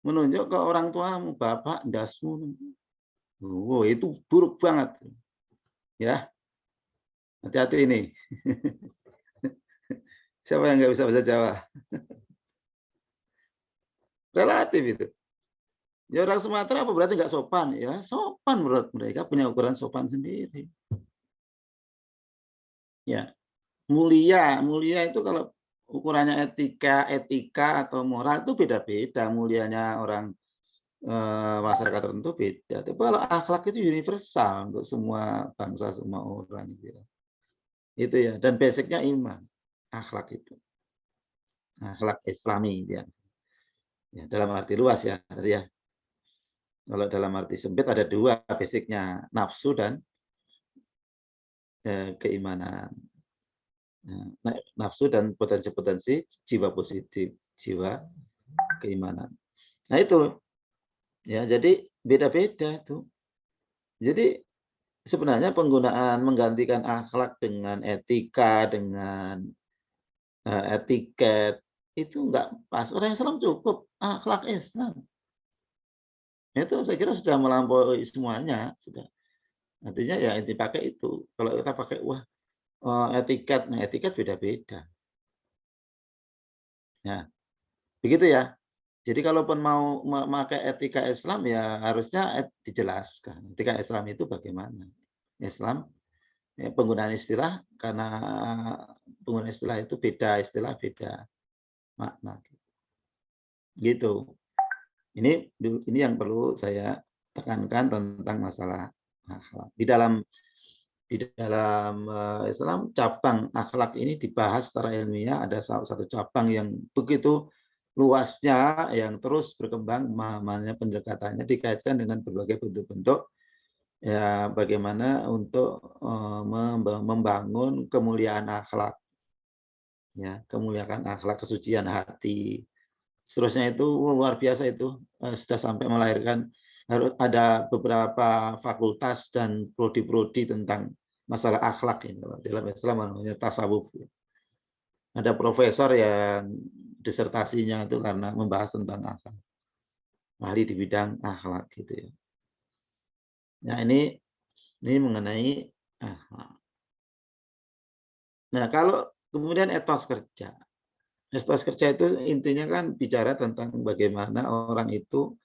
menunjuk ke orang tuamu, bapak, ndasmu. Oh, itu buruk banget. Ya. Hati-hati ini. Siapa yang nggak bisa bahasa Jawa? Relatif itu. Ya orang Sumatera apa berarti nggak sopan? Ya sopan menurut mereka, punya ukuran sopan sendiri. Ya, mulia itu kalau ukurannya etika atau moral itu beda-beda. Mulianya orang masyarakat tertentu beda. Tapi kalau akhlak itu universal untuk semua bangsa, semua orang gitu. Itu ya. Dan basicnya iman, akhlak itu, akhlak Islami ya. Ya, dalam arti luas ya, ya. Kalau dalam arti sempit ada dua basicnya, nafsu dan keimanan. Nah, nafsu dan potensi-potensi jiwa positif, jiwa keimanan. Nah itu, ya jadi beda-beda tuh. Jadi sebenarnya penggunaan menggantikan akhlak dengan etika, dengan etiket itu enggak pas. Orang Islam cukup akhlak Islam. Itu saya kira sudah melampaui semuanya, sudah. Artinya ya yang dipakai itu. Kalau kita pakai wah etiket, nah etiket beda-beda. Ya, begitu ya. Jadi kalaupun mau memakai etika Islam ya harusnya dijelaskan. Etika Islam itu bagaimana? Islam penggunaan istilah karena penggunaan istilah itu beda istilah beda makna. Gitu. Ini yang perlu saya tekankan tentang masalah akhlak. Di dalam Islam cabang akhlak ini dibahas secara ilmiah, ada satu cabang yang begitu luasnya yang terus berkembang pemahamannya, pendekatannya dikaitkan dengan berbagai bentuk-bentuk ya bagaimana untuk membangun kemuliaan akhlak, ya kemuliaan akhlak, kesucian hati. Seterusnya itu luar biasa itu sudah sampai melahirkan harus ada beberapa fakultas dan prodi-prodi tentang masalah akhlak ini dalam Islam namanya tasawuf. Ada profesor yang disertasinya itu karena membahas tentang akhlak, ahli di bidang akhlak gitu ya. Nah ini mengenai akhlak. Nah kalau kemudian etos kerja. Etos kerja itu intinya kan bicara tentang bagaimana orang itu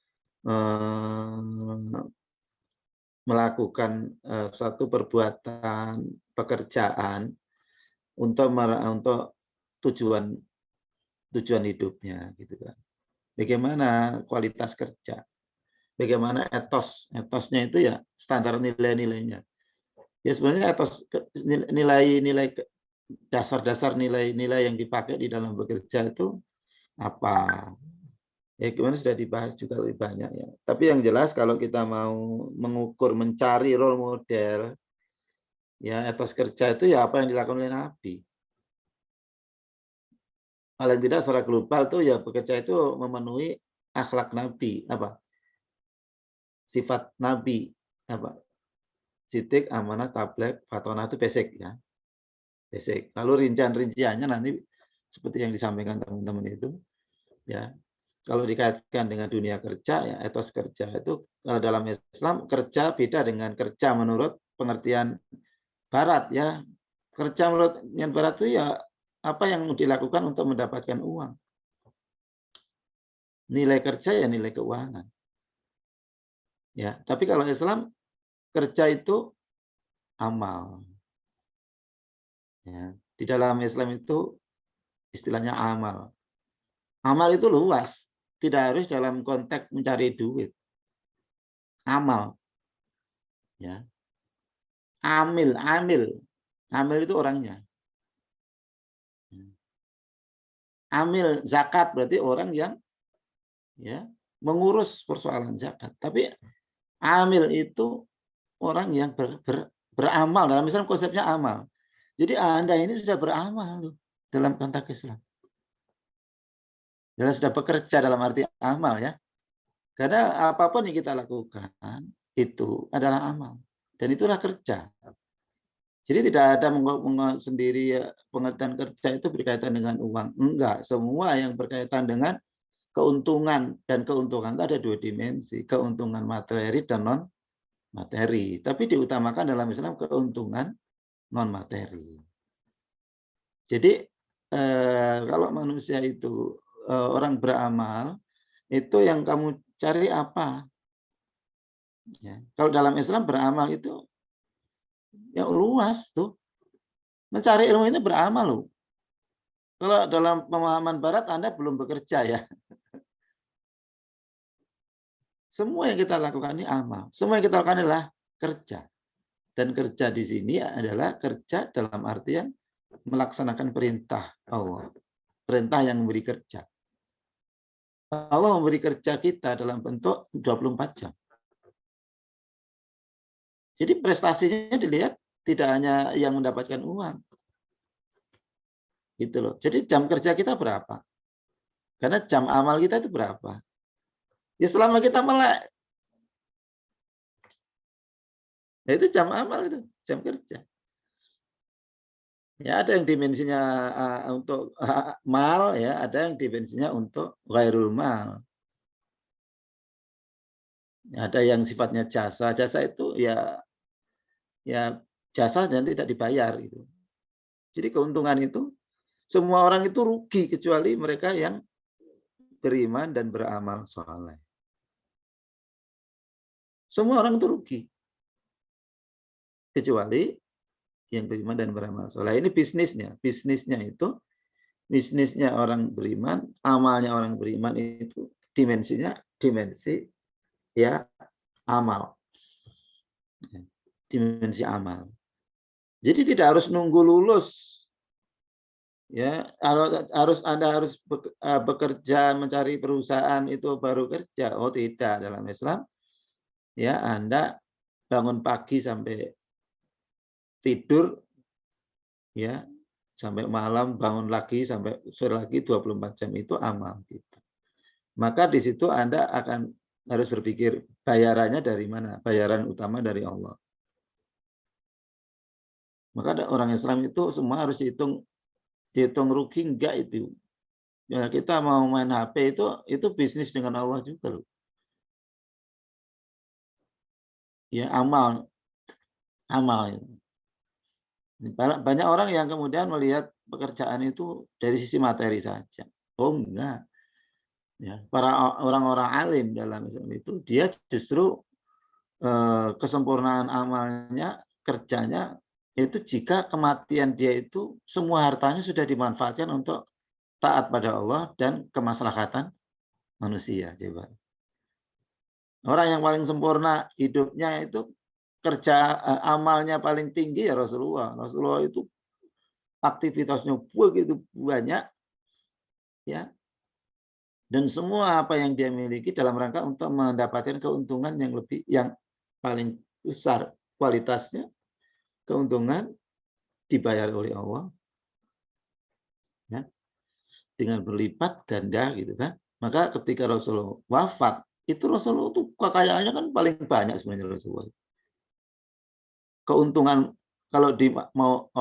melakukan suatu perbuatan pekerjaan untuk tujuan hidupnya gitu kan. Bagaimana kualitas kerja, bagaimana etosnya itu ya standar nilai-nilainya. Ya sebenarnya etos nilai-nilai dasar-dasar nilai-nilai yang dipakai di dalam bekerja itu apa? Ya gimana sudah dibahas juga lebih banyak ya. Tapi yang jelas kalau kita mau mengukur, mencari role model, ya etos kerja itu ya apa yang dilakukan oleh Nabi. Paling tidak secara global tuh ya bekerja itu memenuhi akhlak Nabi, apa? Sifat Nabi, apa? Sidik, amanah, tablek, fatona itu basic ya. Basic. Lalu rincian-rinciannya nanti seperti yang disampaikan teman-teman itu, ya. Kalau dikaitkan dengan dunia kerja, ya etos kerja itu kalau dalam Islam kerja beda dengan kerja menurut pengertian Barat ya. Kerja menurut pengertian Barat itu ya apa yang dilakukan untuk mendapatkan uang. Nilai kerja ya nilai keuangan. Ya, tapi kalau Islam kerja itu amal. Ya, di dalam Islam itu istilahnya amal. Amal itu luas, tidak harus dalam konteks mencari duit. Amal, ya. Amil itu orangnya. Amil zakat berarti orang yang ya mengurus persoalan zakat. Tapi amil itu orang yang beramal. Dalam Islam konsepnya amal. Jadi Anda ini sudah beramal dalam konteks Islam. Anda sudah bekerja dalam arti amal ya. Karena apapun yang kita lakukan itu adalah amal. Dan itulah kerja. Jadi tidak ada sendiri pengertian kerja itu berkaitan dengan uang. Enggak, semua yang berkaitan dengan keuntungan dan keuntungan itu ada dua dimensi, keuntungan materi dan non materi. Tapi diutamakan dalam Islam keuntungan non materi. Jadi kalau manusia itu orang beramal, itu yang kamu cari apa? Ya. Kalau dalam Islam beramal itu ya luas tuh. Mencari ilmu itu beramal loh. Kalau dalam pemahaman Barat Anda belum bekerja ya. Semua yang kita lakukan ini amal. Semua yang kita lakukan adalah kerja. Dan kerja di sini adalah kerja dalam artian melaksanakan perintah Allah. Perintah yang memberi kerja. Allah memberi kerja kita dalam bentuk 24 jam. Jadi prestasinya dilihat tidak hanya yang mendapatkan uang. Gitu loh. Jadi jam kerja kita berapa? Karena jam amal kita itu berapa? Ya selama kita melek. Nah, itu jam amal itu, jam kerja. Ya ada yang dimensinya untuk mal ya, ada yang dimensinya untuk ghairul mal. Ada yang sifatnya jasa. Jasa itu ya jasa dan tidak dibayar gitu. Jadi keuntungan itu semua orang itu rugi kecuali mereka yang beriman dan beramal soleh. Semua orang itu rugi kecuali yang beriman dan beramal soleh. Ini bisnisnya. Bisnisnya orang beriman, amalnya orang beriman itu dimensi ya amal. Dimensi amal. Jadi tidak harus nunggu lulus. Ya, Anda harus bekerja mencari perusahaan itu baru kerja. Oh, tidak, dalam Islam. Ya, Anda bangun pagi sampai tidur ya, sampai malam bangun lagi sampai sore lagi 24 jam itu amal gitu. Maka di situ Anda akan harus berpikir bayarannya dari mana? Bayaran utama dari Allah. Maka orang Islam itu semua harus dihitung rugi enggak itu. Ya, kita mau main HP itu bisnis dengan Allah juga loh. Ya, amal itu. Banyak orang yang kemudian melihat pekerjaan itu dari sisi materi saja. Oh enggak. Ya, para orang-orang alim dalam Islam itu dia justru kesempurnaan amalnya, kerjanya itu jika kematian dia itu semua hartanya sudah dimanfaatkan untuk taat pada Allah dan kemaslahatan manusia. Coba. Orang yang paling sempurna hidupnya itu kerja amalnya paling tinggi ya Rasulullah. Rasulullah itu aktivitasnya begitu banyak ya. Dan semua apa yang dia miliki dalam rangka untuk mendapatkan keuntungan yang paling besar kualitasnya, keuntungan dibayar oleh Allah ya, dengan berlipat ganda gitu kan. Maka ketika Rasulullah wafat, itu Rasulullah itu kekayaannya kan paling banyak sebenarnya Rasulullah. Keuntungan kalau mau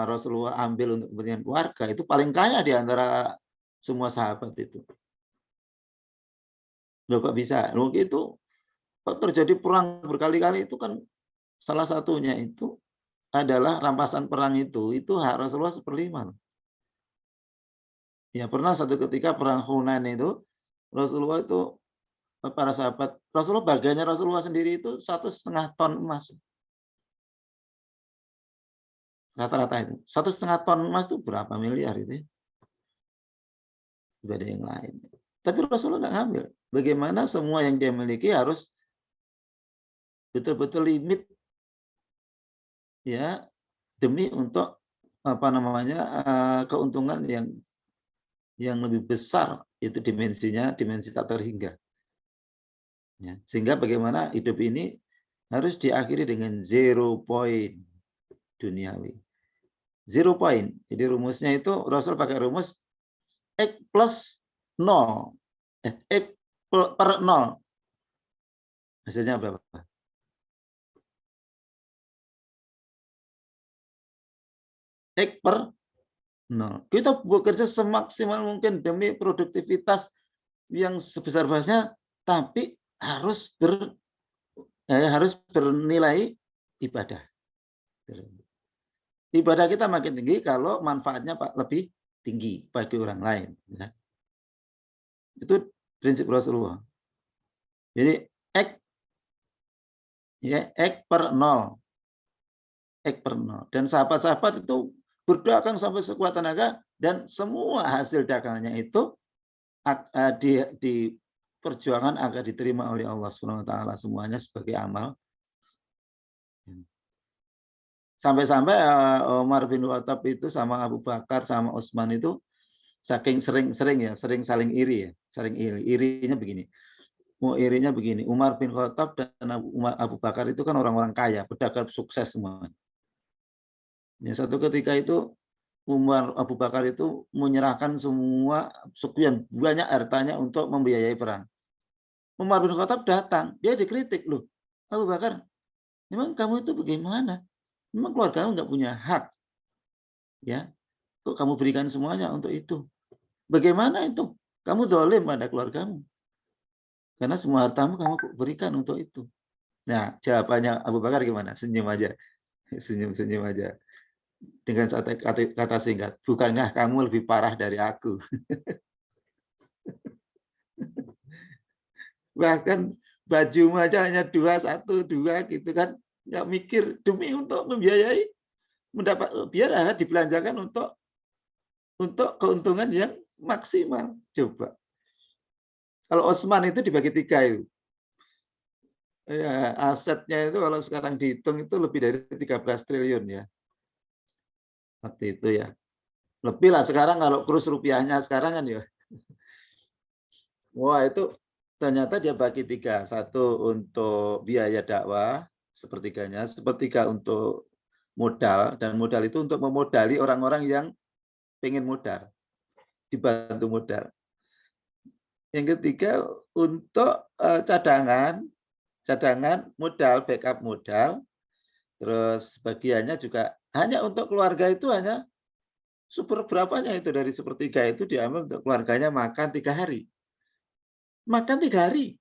Rasulullah ambil untuk kepentingan keluarga itu paling kaya di antara semua sahabat itu. Loh kok bisa? Loh itu kok terjadi perang berkali-kali itu kan salah satunya itu adalah rampasan perang itu hak Rasulullah 1/5. Ya pernah satu ketika perang Hunain itu Rasulullah itu para sahabat Rasulullah bagiannya Rasulullah sendiri itu 1,5 ton emas. Rata-rata itu 1,5 ton emas itu berapa miliar itu? Tidak ada yang lain. Tapi Rasulullah nggak ngambil. Bagaimana semua yang dia miliki harus betul-betul limit ya demi untuk keuntungan yang lebih besar itu dimensi tak terhingga. Ya, sehingga bagaimana hidup ini harus diakhiri dengan 0 point duniawi. 0 point. Jadi rumusnya itu Rasul pakai rumus X plus 0. X per 0. Hasilnya berapa? X per 0. Kita bekerja semaksimal mungkin demi produktivitas yang sebesar-besarnya, tapi harus bernilai ibadah. Ibadah kita makin tinggi kalau manfaatnya lebih tinggi bagi orang lain. Ya. Itu prinsip Rasulullah. Jadi X per 0. X per 0. Dan sahabat-sahabat itu berdagang sampai sekuat tenaga dan semua hasil dagangnya itu di perjuangan agar diterima oleh Allah SWT semuanya sebagai amal. Sampai-sampai Umar bin Khattab itu sama Abu Bakar sama Utsman itu saking sering saling iri ya, saling irinya begini. Irinya begini, Umar bin Khattab dan Abu Bakar itu kan orang-orang kaya, pedagang sukses semua. Ya, satu ketika itu Abu Bakar itu menyerahkan semua sekian banyak hartanya untuk membiayai perang. Umar bin Khattab datang, dia dikritik loh. Abu Bakar, memang kamu itu bagaimana? Memang keluarga kamu nggak punya hak, ya? Kok kamu berikan semuanya untuk itu? Bagaimana itu? Kamu dolim pada keluargamu. Karena semua hartamu kamu berikan untuk itu. Nah, jawabannya Abu Bakar gimana? Senyum aja. Senyum-senyum aja. Dengan kata singkat, bukankah kamu lebih parah dari aku? Bahkan baju aja hanya 2, 1, 2 gitu kan. Nggak mikir demi untuk membiayai, biar dibelanjakan untuk keuntungan yang maksimal. Coba. Kalau Osman itu dibagi 3 itu. Ya, asetnya itu kalau sekarang dihitung itu lebih dari 13 triliun ya. Waktu itu ya. Lebih lah sekarang kalau kurs rupiahnya sekarang kan ya. Wah itu ternyata dia bagi 3. 1 untuk biaya dakwah, sepertiganya. Sepertiga untuk modal. Dan modal itu untuk memodali orang-orang yang pengen modal. Dibantu modal. Yang ketiga untuk cadangan modal, backup modal, terus bagiannya juga hanya untuk keluarga itu hanya seberapanya itu dari sepertiga itu diambil untuk keluarganya makan 3 hari. Makan 3 hari.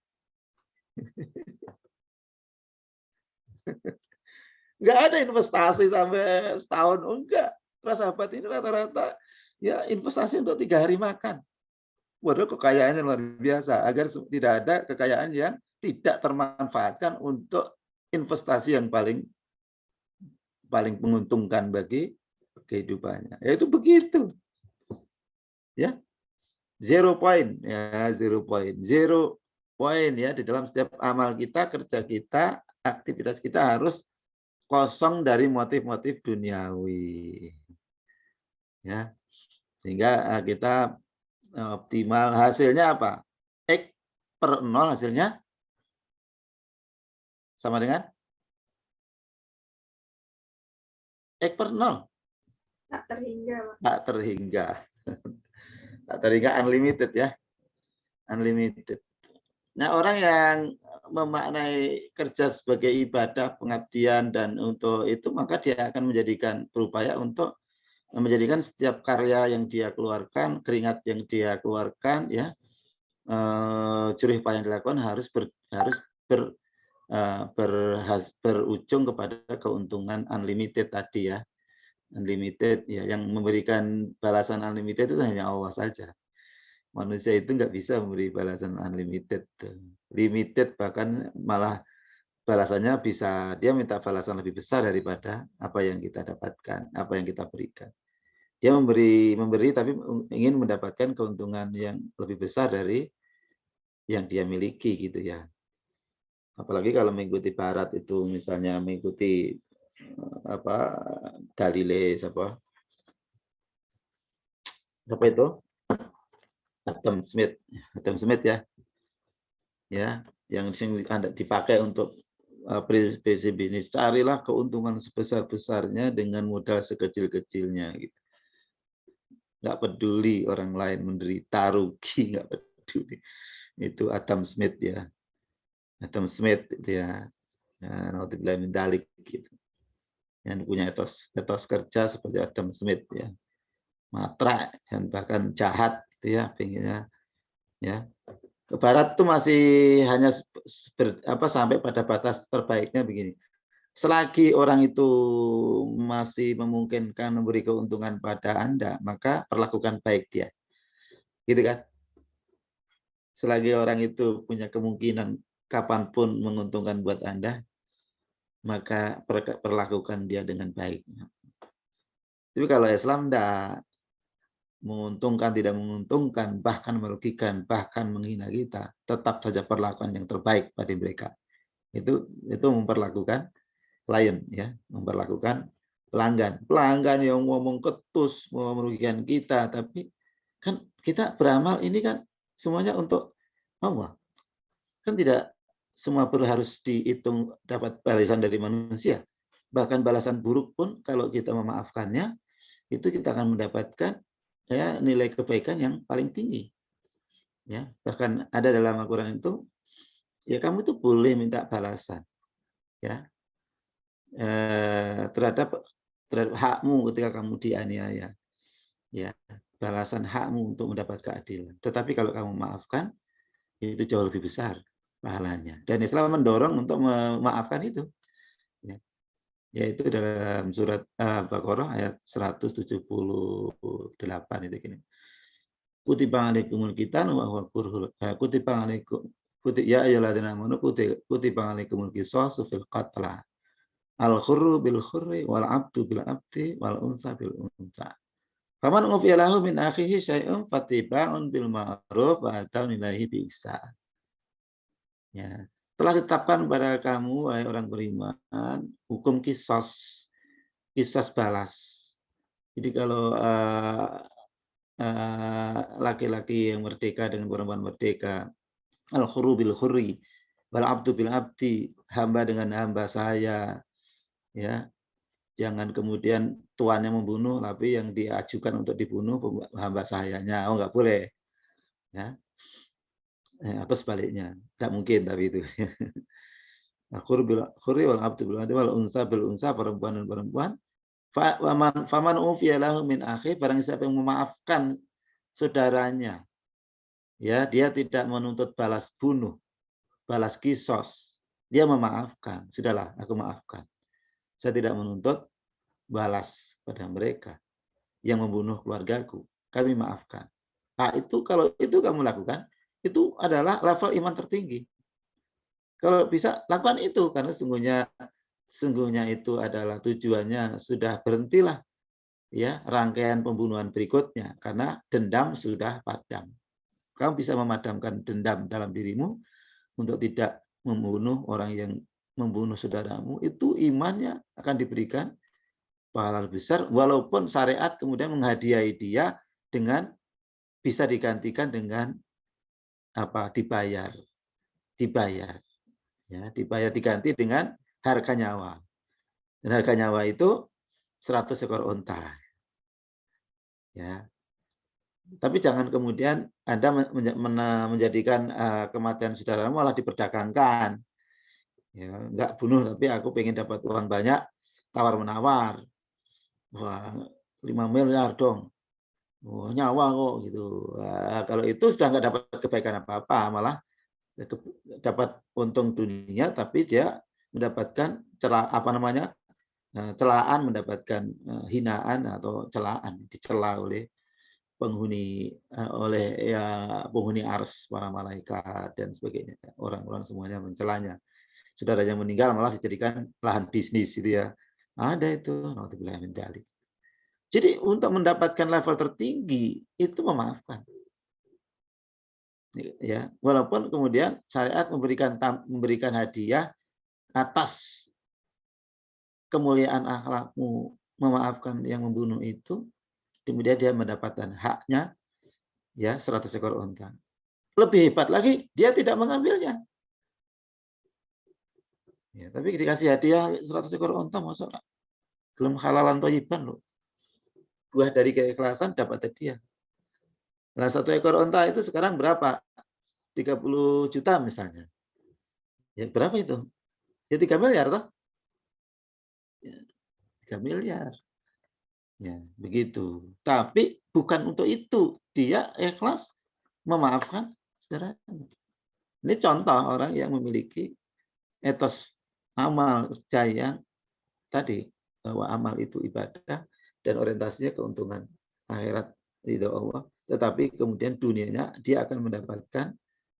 Nggak ada investasi sampai setahun, enggak. Para sahabat ini rata-rata ya investasi untuk 3 hari makan. Waduh kekayaannya luar biasa, agar tidak ada kekayaan yang tidak termanfaatkan untuk investasi yang paling menguntungkan bagi kehidupannya. Ya itu begitu. Ya. 0 point ya, 0 point. 0 point ya di dalam setiap amal kita, kerja kita, aktivitas kita harus kosong dari motif-motif duniawi. Ya. Sehingga kita optimal. Hasilnya apa? X per 0 hasilnya sama dengan X per 0. Tak terhingga, Pak. Tak terhingga. Tak terhingga unlimited ya. Unlimited. Nah, orang yang memaknai kerja sebagai ibadah, pengabdian, dan untuk itu, maka dia akan berupaya untuk menjadikan setiap karya yang dia keluarkan, keringat yang dia keluarkan, ya, jerih payah yang dilakukan harus berujung kepada keuntungan unlimited tadi ya. Unlimited ya, yang memberikan balasan unlimited itu hanya Allah saja. Manusia itu nggak bisa memberi balasan unlimited, limited, bahkan malah balasannya bisa dia minta balasan lebih besar daripada apa yang kita dapatkan, apa yang kita berikan. Dia memberi tapi ingin mendapatkan keuntungan yang lebih besar dari yang dia miliki gitu ya. Apalagi kalau mengikuti barat itu, misalnya mengikuti Galilei apa itu? Adam Smith ya, yang dipakai untuk prinsip bisnis. Carilah keuntungan sebesar-besarnya dengan modal sekecil-kecilnya gitu. Nggak peduli orang lain menderita, rugi, nggak peduli. Itu Adam Smith ya. Adam Smith itu ya. Naudzubillah min dzalik gitu. Yang punya etos kerja seperti Adam Smith ya. Matra dan bahkan jahat gitu ya, pengennya ya. Ke barat itu masih hanya sampai pada batas terbaiknya begini. Selagi orang itu masih memungkinkan memberi keuntungan pada Anda, maka perlakukan baik dia. Gitu kan? Selagi orang itu punya kemungkinan kapanpun menguntungkan buat Anda, maka perlakukan dia dengan baik. Tapi kalau Islam tidak menguntungkan, tidak menguntungkan, bahkan merugikan, bahkan menghina kita, tetap saja perlakuan yang terbaik pada mereka. Itu memperlakukan klien ya, memperlakukan pelanggan yang ngomong ketus, mau merugikan kita, tapi kan kita beramal ini kan semuanya untuk Allah. Kan tidak semua harus dihitung dapat balasan dari manusia. Bahkan balasan buruk pun kalau kita memaafkannya, itu kita akan mendapatkan ya nilai kebaikan yang paling tinggi. Ya, bahkan ada dalam Al-Qur'an itu ya kamu itu boleh minta balasan. Ya. Terhadap hakmu ketika kamu dianiaya. Ya, balasan hakmu untuk mendapat keadilan. Tetapi kalau kamu maafkan, itu jauh lebih besar pahalanya. Dan Islam mendorong untuk memaafkan itu. Ya. Yaitu dalam surat Baqarah ayat 178 itu gini. Kutiba alaikumul qital wa huwa kurhul. Kutiba alaikum ya ayyuhalladzina amanu kutiba alaikumul qisasu fil qatla. Al-khurru bil khurri wal 'abdu bil 'abdi wal unsa bil unsa. Faman ufiya lahu min akhihi syai'un fatiba'un bil ma'ruf wa ata'un ilaihi bi ihsan. Ya. Telah ditetapkan pada kamu wahai orang beriman hukum qisas balas. Jadi kalau laki-laki yang merdeka dengan perempuan merdeka, al-khurru bil khurri wal 'abdu bil 'abdi, hamba dengan hamba saya, ya. Jangan kemudian tuannya membunuh tapi yang diajukan untuk dibunuh hamba sayanya. Oh, enggak boleh. Ya. Atau sebaliknya. Enggak mungkin tapi itu. Al-khurru bil khurri wal 'abdu bil 'abdi wal unsa bil unsa, perempuan dan perempuan. Faman ufiya lahu min akhi, barang siapa yang memaafkan saudaranya, ya, dia tidak menuntut balas bunuh, balas kisos, dia memaafkan, sudahlah aku maafkan, saya tidak menuntut balas pada mereka yang membunuh keluargaku, kami maafkan. Nah, itu kalau itu kamu lakukan, itu adalah level iman tertinggi. Kalau bisa lakukan itu, karena sungguhnya itu adalah tujuannya sudah berhentilah, ya, rangkaian pembunuhan berikutnya karena dendam sudah padam. Kamu bisa memadamkan dendam dalam dirimu untuk tidak membunuh orang yang membunuh saudaramu, itu imannya akan diberikan pahala besar, walaupun syariat kemudian menghadiahi dia dengan bisa digantikan dengan apa, dibayar, ya, diganti dengan harga nyawa. Dan harga nyawa itu 100 ekor unta. Ya. Tapi jangan kemudian Anda menjadikan kematian saudara malah diperdagangkan. Ya, enggak bunuh tapi aku pengen dapat uang banyak, tawar-menawar. Wah, 5 miliar dong. Oh, nyawa kok gitu. Nah, kalau itu sudah enggak dapat kebaikan apa-apa, malah dapat untung dunia tapi dia mendapatkan celaan, mendapatkan hinaan atau celaan, dicela oleh penghuni ars, para malaikat dan sebagainya. Orang-orang semuanya mencelanya. Saudaranya meninggal malah dijadikan lahan bisnis gitu ya. Ada itu, naudzubillah min dzalik. Jadi untuk mendapatkan level tertinggi itu memaafkan. Ya, walaupun kemudian syariat memberikan hadiah atas kemuliaan akhlakmu memaafkan yang membunuh itu, kemudian dia mendapatkan haknya, ya, 100 ekor unta. Lebih hebat lagi, dia tidak mengambilnya. Ya, tapi dikasih hadiah 100 ekor unta, masa belum halalan thayyiban loh. Buah dari keikhlasan dapat hadiah. Nah, 1 ekor unta itu sekarang berapa? 30 juta misalnya. Ya, berapa itu? Ya 3 miliar toh? Ya, 3 miliar. Ya, begitu. Tapi bukan untuk itu. Dia ikhlas memaafkan saudaranya. Ini contoh orang yang memiliki etos amal kerja yang tadi, bahwa amal itu ibadah dan orientasinya keuntungan akhirat ridho Allah. Tetapi kemudian dunianya dia akan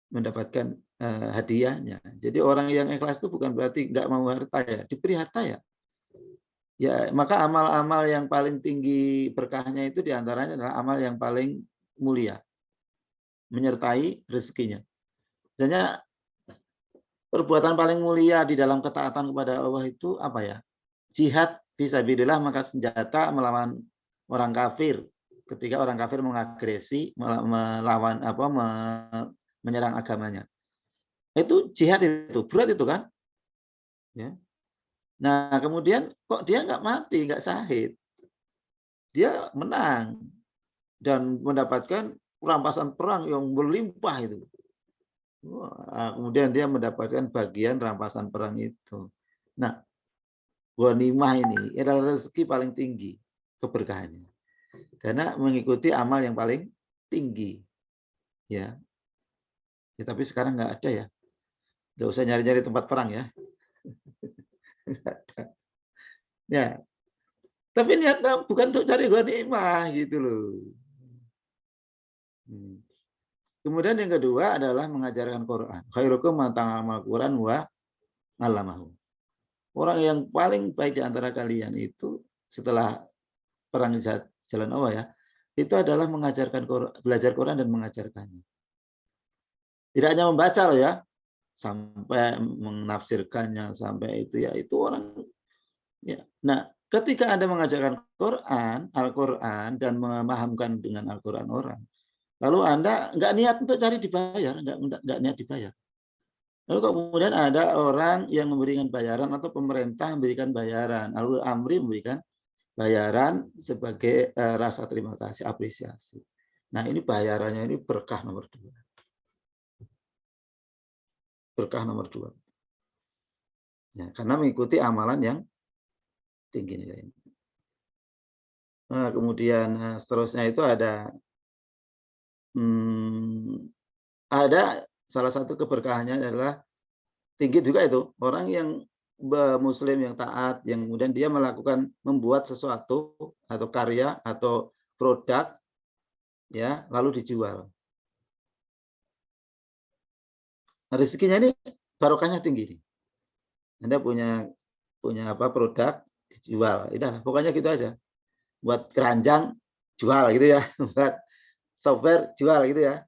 mendapatkan hadiahnya. Jadi orang yang ikhlas itu bukan berarti nggak mau harta ya, diberi harta ya. Ya, maka amal-amal yang paling tinggi berkahnya itu diantaranya adalah amal yang paling mulia, menyertai rezekinya. Misalnya perbuatan paling mulia di dalam ketaatan kepada Allah itu apa ya? Jihad fisabilillah, mengangkat senjata melawan orang kafir. Ketika orang kafir mengagresi, melawan menyerang agamanya. Itu jihad, itu berat itu kan? Ya. Nah, kemudian kok dia nggak mati, nggak syahid. Dia menang dan mendapatkan rampasan perang yang berlimpah itu. Wah, kemudian dia mendapatkan bagian rampasan perang itu. Nah, ghanimah ini adalah rezeki paling tinggi keberkahannya. Karena mengikuti amal yang paling tinggi. Ya. Ya, tapi sekarang nggak ada ya. Nggak usah nyari-nyari tempat perang ya. Nggak ada. Ya, tapi niatnya bukan untuk cari ghanimah gitu loh. Kemudian yang kedua adalah mengajarkan Quran. Khairukum man ta'allama al-Quran wa 'allamahu. Orang yang paling baik di antara kalian itu setelah perang jalan Allah ya, itu adalah mengajarkan Quran, belajar Quran dan mengajarkannya. Tidak hanya membaca loh ya, sampai menafsirkannya sampai itu ya, itu orang ya. Nah, ketika Anda mengajarkan Quran, Al-Quran dan memahamkan dengan Al-Quran orang, lalu Anda nggak niat untuk cari dibayar, nggak niat dibayar. Lalu kemudian ada orang yang memberikan bayaran atau pemerintah memberikan bayaran, lalu Amri memberikan bayaran sebagai rasa terima kasih, apresiasi. Nah ini bayarannya ini berkah nomor 2. Berkah nomor 2. Ya, karena mengikuti amalan yang tinggi nilainya. Nah, kemudian seterusnya itu ada salah satu keberkahannya adalah tinggi juga itu. Orang yang Muslim yang taat, yang kemudian dia membuat sesuatu atau karya atau produk, ya lalu dijual. Nah, rezekinya ini barokahnya tinggi nih. Anda punya produk dijual, udah pokoknya gitu aja. Buat keranjang jual gitu ya, buat software jual gitu ya.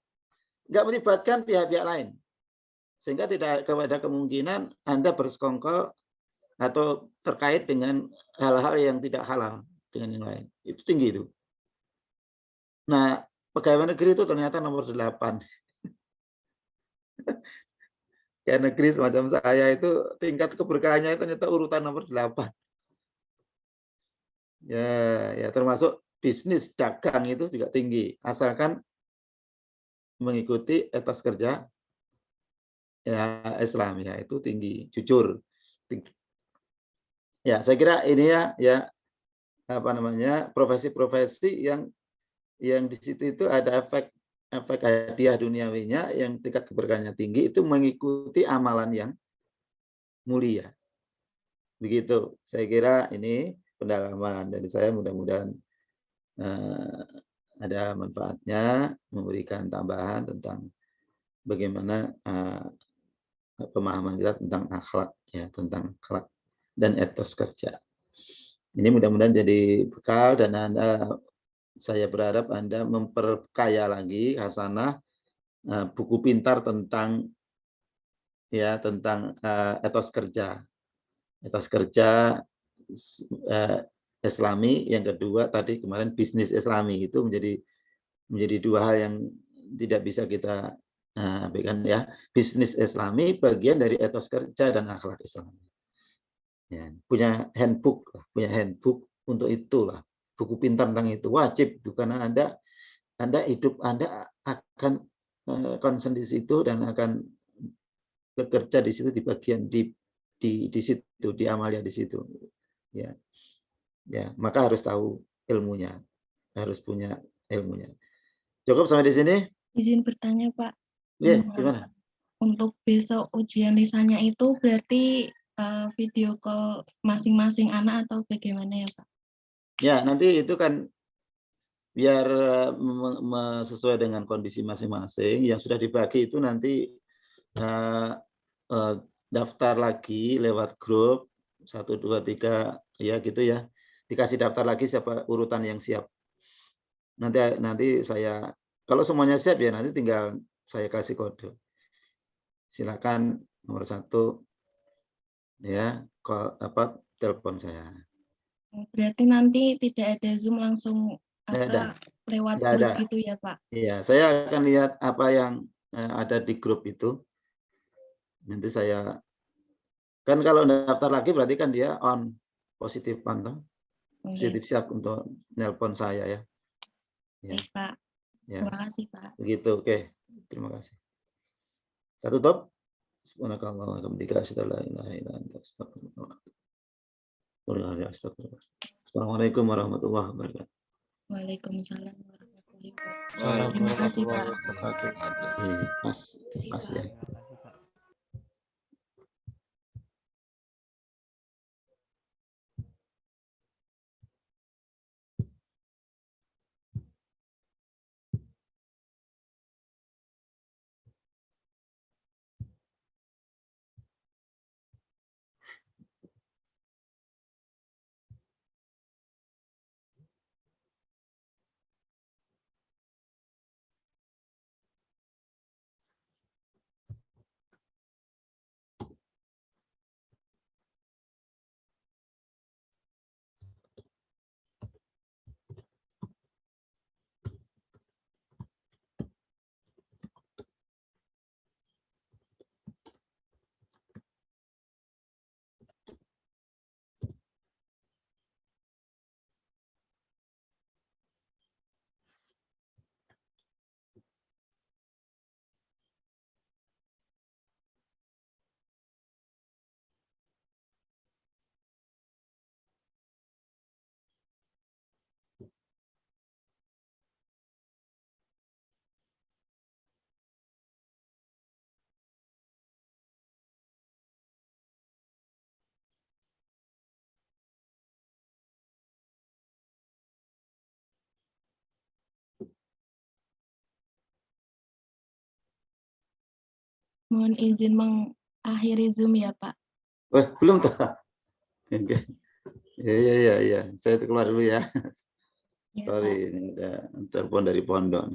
Nggak melibatkan pihak-pihak lain. Sehingga tidak ada kemungkinan Anda bersekongkol atau terkait dengan hal-hal yang tidak halal dengan yang lain. Itu tinggi itu. Nah, pegawai negeri itu ternyata nomor 8. Kayak negeri semacam saya itu tingkat keberkahannya itu ternyata urutan nomor 8. Ya termasuk bisnis dagang itu juga tinggi. Asalkan mengikuti etos kerja ya Islam ya itu tinggi, jujur. Tinggi. Ya, saya kira ini ya profesi-profesi yang di situ itu ada efek hadiah duniawinya yang tingkat keberkahannya tinggi itu mengikuti amalan yang mulia. Begitu. Saya kira ini pendalaman dari saya, mudah-mudahan ada manfaatnya, memberikan tambahan tentang bagaimana pemahaman kita tentang akhlak ya, tentang akhlak dan etos kerja. Ini mudah-mudahan jadi bekal dan saya berharap Anda memperkaya lagi hasanah buku pintar tentang etos kerja. Etos kerja Islami, yang kedua tadi kemarin bisnis Islami, itu menjadi 2 hal yang tidak bisa kita abaikan ya. Bisnis Islami bagian dari etos kerja dan akhlak Islami. Ya, punya handbook untuk itulah. Buku pintar tentang itu wajib, karena Anda hidup Anda akan concern di situ dan akan bekerja di situ, di bagian di situ, di amalia di situ. Ya, maka harus tahu ilmunya, harus punya ilmunya. Cukup sampai di sini? Izin bertanya, Pak. Iya, gimana? Untuk besok ujian lisannya itu berarti video call masing-masing anak atau bagaimana ya, Pak? Ya, nanti itu kan biar sesuai dengan kondisi masing-masing. Yang sudah dibagi itu nanti daftar lagi lewat grup 1, 2, 3 ya gitu ya. Dikasih daftar lagi siapa urutan yang siap. Nanti saya, kalau semuanya siap ya nanti tinggal saya kasih kode. Silakan nomor 1 ya, telepon saya. Berarti nanti tidak ada Zoom, langsung lewat Nggak grup ada. gitu ya, Pak? Iya, saya akan lihat apa yang ada di grup itu. Nanti saya, kan kalau daftar lagi berarti kan dia on, positif pantang, positif siap untuk nelpon saya ya. Baik, Pak. Ya. Terima kasih, Pak. Begitu, oke. Terima kasih. Kita tutup. Subhanakallahumma wa bihamdika asyhadu an la ilaha illa anta astaghfiruka wa atubu ilaik. Assalamualaikum warahmatullahi wabarakatuh. Waalaikumsalam warahmatullahi wabarakatuh. Terima kasih, Pak. Iya, pas ya. Mohon izin mengakhiri Zoom ya, Pak. Belum tuh. Oke. Iya. Saya keluar dulu ya. Ya, Sorry, Pak. ini ada telepon dari pondok.